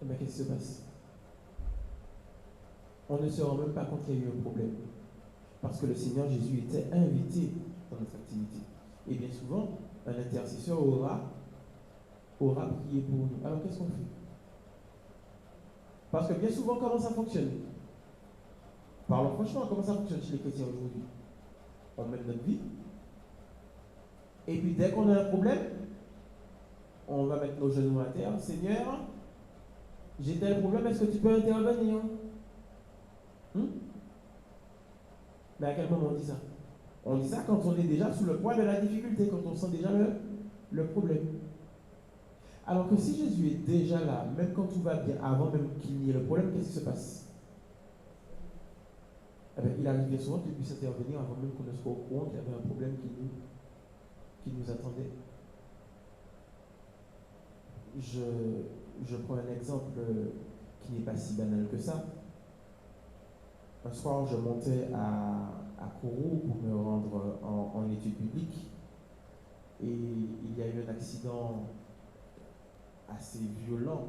eh bien, qu'est-ce qui se passe? On ne se rend même pas compte qu'il y a eu un problème. Parce que le Seigneur Jésus était invité dans notre activité. Et bien souvent, un intercesseur aura prié pour nous. Alors qu'est-ce qu'on fait? Parce que bien souvent, comment ça fonctionne? Parlons franchement, comment ça fonctionne chez les chrétiens aujourd'hui? On mène notre vie. Et puis dès qu'on a un problème, on va mettre nos genoux à terre. Seigneur, j'ai tel problème, est-ce que tu peux intervenir? Mais à quel moment on dit ça? On dit ça quand on est déjà sous le poids de la difficulté, quand on sent déjà le problème. Alors que si Jésus est déjà là, même quand tout va bien, avant même qu'il n'y ait le problème, qu'est-ce qui se passe? il arrive bien souvent qu'il puisse intervenir avant même qu'on ne soit au courant qu'il y avait un problème qui nous attendait. Je prends un exemple qui n'est pas si banal que ça. Un soir, je montais à Kourou pour me rendre en études publiques et il y a eu un accident assez violent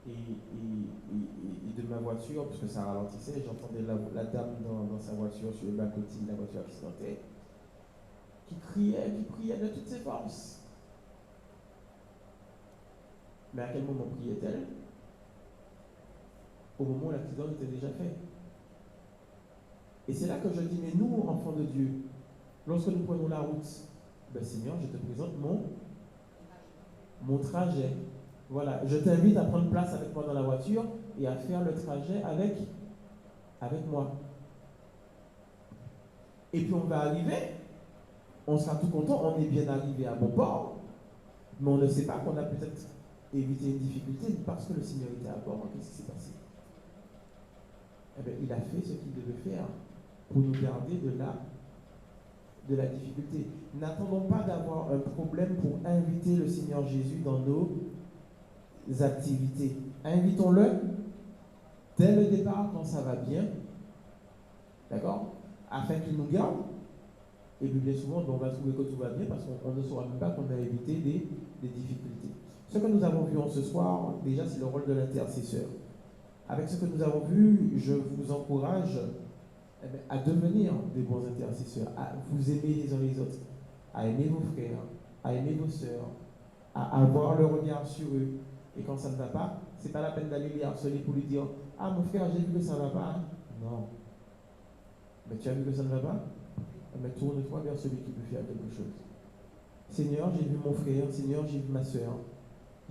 et de ma voiture, parce que ça ralentissait, j'entendais la dame dans sa voiture sur le bas-côté de la voiture accidentée qui priait de toutes ses forces. Mais à quel moment priait-elle? Au moment où l'accident était déjà fait. Et c'est là que je dis, mais nous, enfants de Dieu, lorsque nous prenons la route, ben Seigneur, je te présente mon trajet. Voilà, je t'invite à prendre place avec moi dans la voiture et à faire le trajet avec moi. Et puis on va arriver, on sera tout content, on est bien arrivé à bon port, mais on ne sait pas qu'on a peut-être évité une difficulté parce que le Seigneur était à bord. Qu'est-ce qui s'est passé? Eh bien, il a fait ce qu'il devait faire pour nous garder de la difficulté. N'attendons pas d'avoir un problème pour inviter le Seigneur Jésus dans nos activités. Invitons-le dès le départ quand ça va bien, d'accord, afin qu'il nous garde. Et puis bien souvent, on va trouver que tout va bien parce qu'on ne saura même pas qu'on a évité des difficultés. Ce que nous avons vu en ce soir, déjà, c'est le rôle de l'intercesseur. Avec ce que nous avons vu, je vous encourage à devenir des bons intercesseurs, à vous aimer les uns les autres, à aimer vos frères, à aimer vos sœurs, à avoir le regard sur eux. Et quand ça ne va pas, ce n'est pas la peine d'aller les harceler pour lui dire « Ah, mon frère, j'ai vu que ça ne va pas. » Non. Mais tu as vu que ça ne va pas? Mais tourne-toi vers celui qui peut faire quelque chose. Seigneur, j'ai vu mon frère, Seigneur, j'ai vu ma sœur.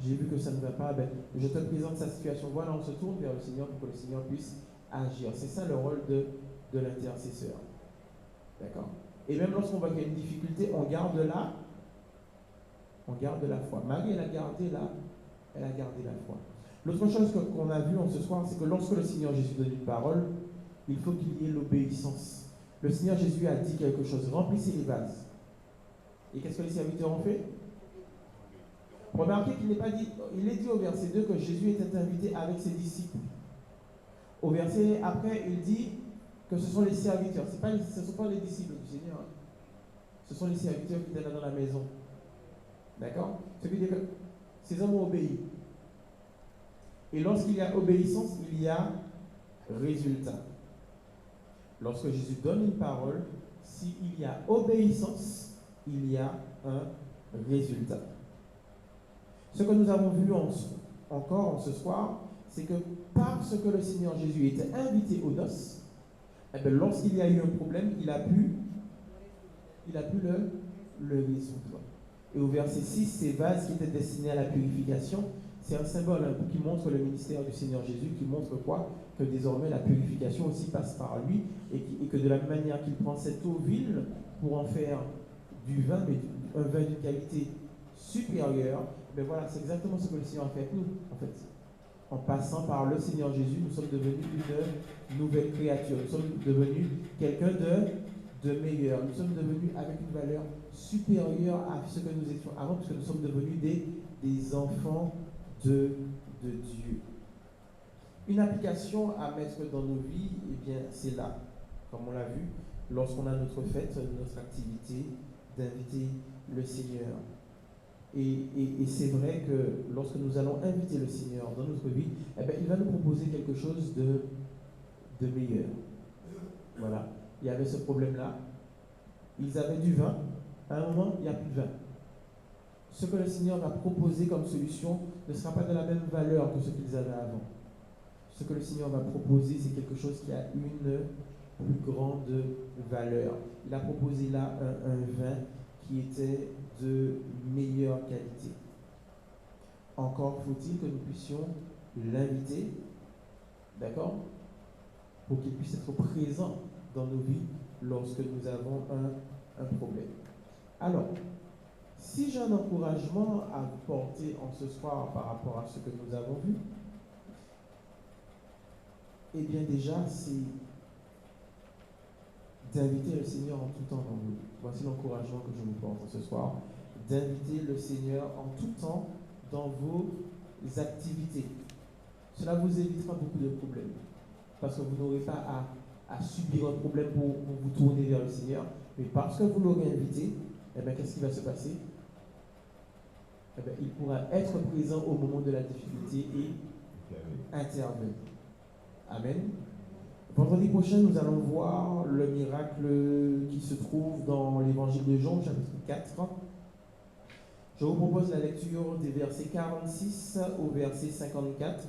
J'ai vu que ça ne va pas, je te présente sa situation. Voilà, on se tourne vers le Seigneur pour que le Seigneur puisse agir. C'est ça le rôle de l'intercesseur. D'accord? Et même lorsqu'on voit qu'il y a une difficulté, on garde la foi. Marie, elle a gardé la foi. L'autre chose qu'on a vu en ce soir, c'est que lorsque le Seigneur Jésus donne une parole, il faut qu'il y ait l'obéissance. Le Seigneur Jésus a dit quelque chose, remplissez les vases. Et qu'est-ce que les serviteurs ont fait? Remarquez qu'il n'est pas dit, il est dit au verset 2 que Jésus était invité avec ses disciples. Au verset après, il dit que ce sont les serviteurs, ce ne sont pas les disciples du Seigneur. Ce sont les serviteurs qui étaient là dans la maison. D'accord? Ce qui veut dire que ces hommes ont obéi. Et lorsqu'il y a obéissance, il y a résultat. Lorsque Jésus donne une parole, s'il y a obéissance, il y a un résultat. Ce que nous avons vu encore en ce soir, c'est que parce que le Seigneur Jésus était invité aux noces, lorsqu'il y a eu un problème, il a pu le résoudre. Et au verset 6, ces vases qui étaient destinés à la purification, c'est un symbole qui montre le ministère du Seigneur Jésus, qui montre quoi? Que désormais la purification aussi passe par lui, et que de la même manière qu'il prend cette eau vile pour en faire du vin, mais un vin d'une qualité supérieure, mais voilà, c'est exactement ce que le Seigneur a fait avec nous, en fait. En passant par le Seigneur Jésus, nous sommes devenus une nouvelle créature, nous sommes devenus quelqu'un de meilleur, nous sommes devenus avec une valeur supérieure à ce que nous étions avant, puisque nous sommes devenus des enfants de Dieu. Une application à mettre dans nos vies, eh bien, c'est là, comme on l'a vu, lorsqu'on a notre fête, notre activité, d'inviter le Seigneur. Et c'est vrai que lorsque nous allons inviter le Seigneur dans notre vie, eh bien, il va nous proposer quelque chose de meilleur. Voilà. Il y avait ce problème-là. Ils avaient du vin. À un moment, il n'y a plus de vin. Ce que le Seigneur va proposer comme solution ne sera pas de la même valeur que ce qu'ils avaient avant. Ce que le Seigneur va proposer, c'est quelque chose qui a une plus grande valeur. Il a proposé là un vin qui était de meilleure qualité. Encore faut-il que nous puissions l'inviter, d'accord, pour qu'il puisse être présent dans nos vies lorsque nous avons un problème. Alors, si j'ai un encouragement à vous porter en ce soir par rapport à ce que nous avons vu, eh bien déjà, c'est d'inviter le Seigneur en tout temps dans vos vies. Voici l'encouragement que je vous porte ce soir, d'inviter le Seigneur en tout temps dans vos activités. Cela vous évitera beaucoup de problèmes, parce que vous n'aurez pas à subir un problème pour vous tourner vers le Seigneur, mais parce que vous l'aurez invité, eh bien, qu'est-ce qui va se passer? Eh bien, il pourra être présent au moment de la difficulté et intervenir. Amen. Vendredi prochain, nous allons voir le miracle qui se trouve dans l'évangile de Jean, chapitre 4. Je vous propose la lecture des versets 46 au verset 54.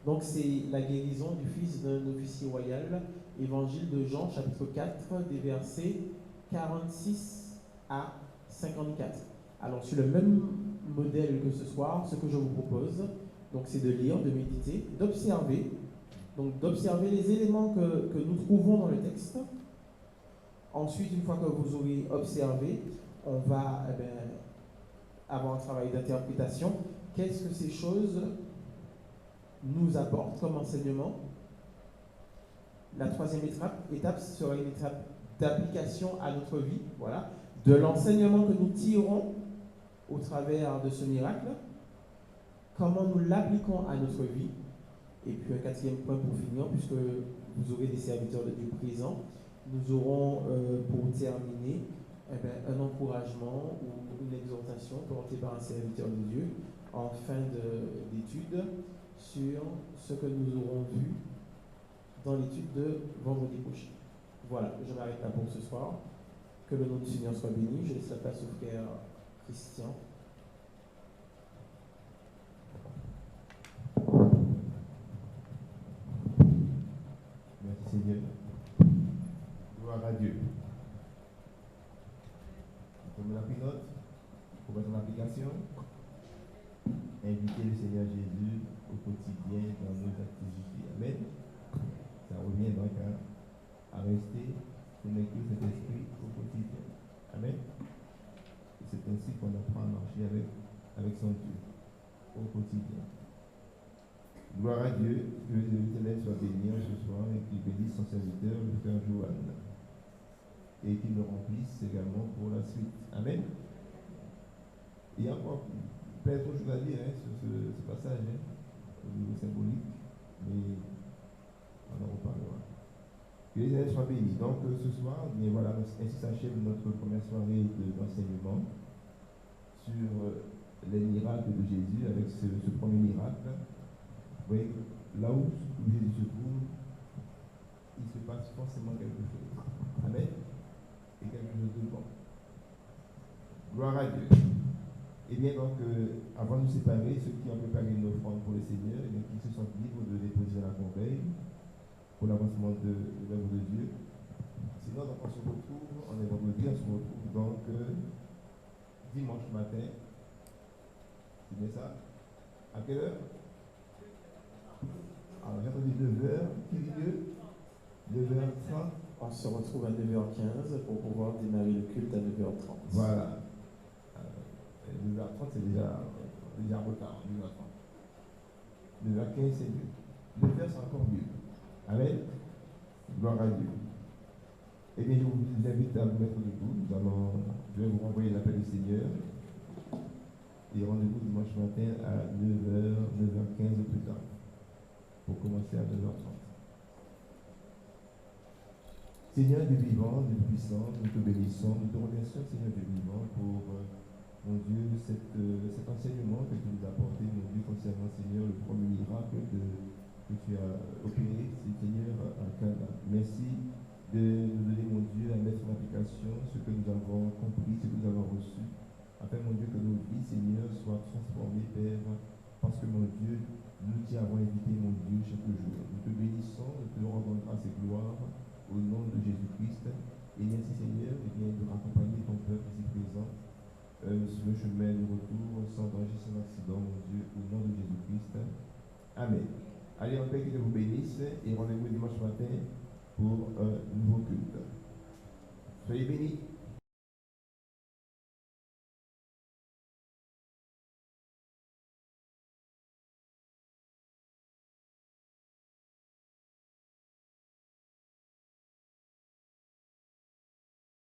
Donc, c'est la guérison du fils d'un officier royal. Évangile de Jean, chapitre 4, des versets 46 à 54. Alors, sur le même modèle que ce soir, ce que je vous propose, donc, c'est de lire, de méditer, d'observer. Donc, d'observer les éléments que nous trouvons dans le texte. Ensuite, une fois que vous aurez observé, on va avoir un travail d'interprétation. Qu'est-ce que ces choses nous apportent comme enseignement? La troisième étape sera une étape d'application à notre vie, voilà, de l'enseignement que nous tirons au travers de ce miracle, comment nous l'appliquons à notre vie. Et puis un quatrième point pour finir, puisque vous aurez des serviteurs du présent, nous aurons pour terminer un encouragement ou une exhortation portée par un serviteur de Dieu en fin d'étude sur ce que nous aurons vu dans l'étude de vendredi prochain. Voilà, je m'arrête là pour ce soir. Que le nom du Seigneur soit béni. Je laisse la place au frère Christian. Merci Seigneur. Gloire à Dieu. Comme on a pris note, pour mettre en application, inviter le Seigneur Jésus au quotidien dans nos activités. Amen. Ça revient donc à rester connecté cet esprit au quotidien. Amen. Et c'est ainsi qu'on apprend à marcher avec son Dieu au quotidien. Gloire à Dieu, que l'Éternel soit béni ce soir et qu'il bénisse son serviteur, le frère Johan, et qu'il le remplisse également pour la suite. Amen. Il y a encore plein d'autres choses à dire sur ce passage, au niveau symbolique, mais on en reparlera. Que l'Éternel soit béni. Donc ce soir, bien voilà, ainsi s'achève notre première soirée d'enseignement sur les miracles de Jésus avec ce premier miracle. Vous voyez, là où Jésus se trouve, il se passe forcément quelque chose. Amen. Et quelque chose de bon. Gloire à Dieu. Et bien donc, avant de nous séparer, ceux qui ont préparé une offrande pour le Seigneur, et bien, qui se sentent libres de déposer la corbeille pour l'avancement de l'œuvre de Dieu. Sinon, donc, on se retrouve, on est vendredi, on se retrouve donc dimanche matin. C'est bien ça? À quelle heure? Alors, j'ai entendu 9h, qui dit Dieu? 9h30. On se retrouve à 9h15 pour pouvoir démarrer le culte à 9h30. Voilà. 9h30, c'est déjà retard. 9h30. 9h15, c'est mieux. 9h, c'est encore mieux. Amen. Gloire à Dieu. Eh bien, je vous invite à vous mettre debout. Je vais vous renvoyer l'appel du Seigneur. Et rendez-vous dimanche matin à 9h, 9h15 au plus tard. Pour commencer à 9h30. Seigneur Dieu vivant, Dieu puissant, nous te bénissons, nous te remercions, Seigneur Dieu vivant, pour, mon Dieu, cet enseignement que tu nous as apporté, mon Dieu, concernant, Seigneur, le premier miracle que tu as opéré, Seigneur, à Cana. Merci de nous donner, mon Dieu, à mettre en application ce que nous avons compris, ce que nous avons reçu, afin, mon Dieu, que nos vies, Seigneur, soient transformées, Père, parce que, mon Dieu, nous t'y avons invité, mon Dieu, chaque jour. Nous te bénissons, nous te rendons grâce et gloire au nom de Jésus-Christ. Et merci, Seigneur, de raccompagner ton peuple ici présent sur le chemin du retour, sans danger, sans accident, mon Dieu, au nom de Jésus-Christ. Amen. Allez, en paix, que Dieu vous bénisse et rendez-vous dimanche matin pour un nouveau culte. Soyez bénis.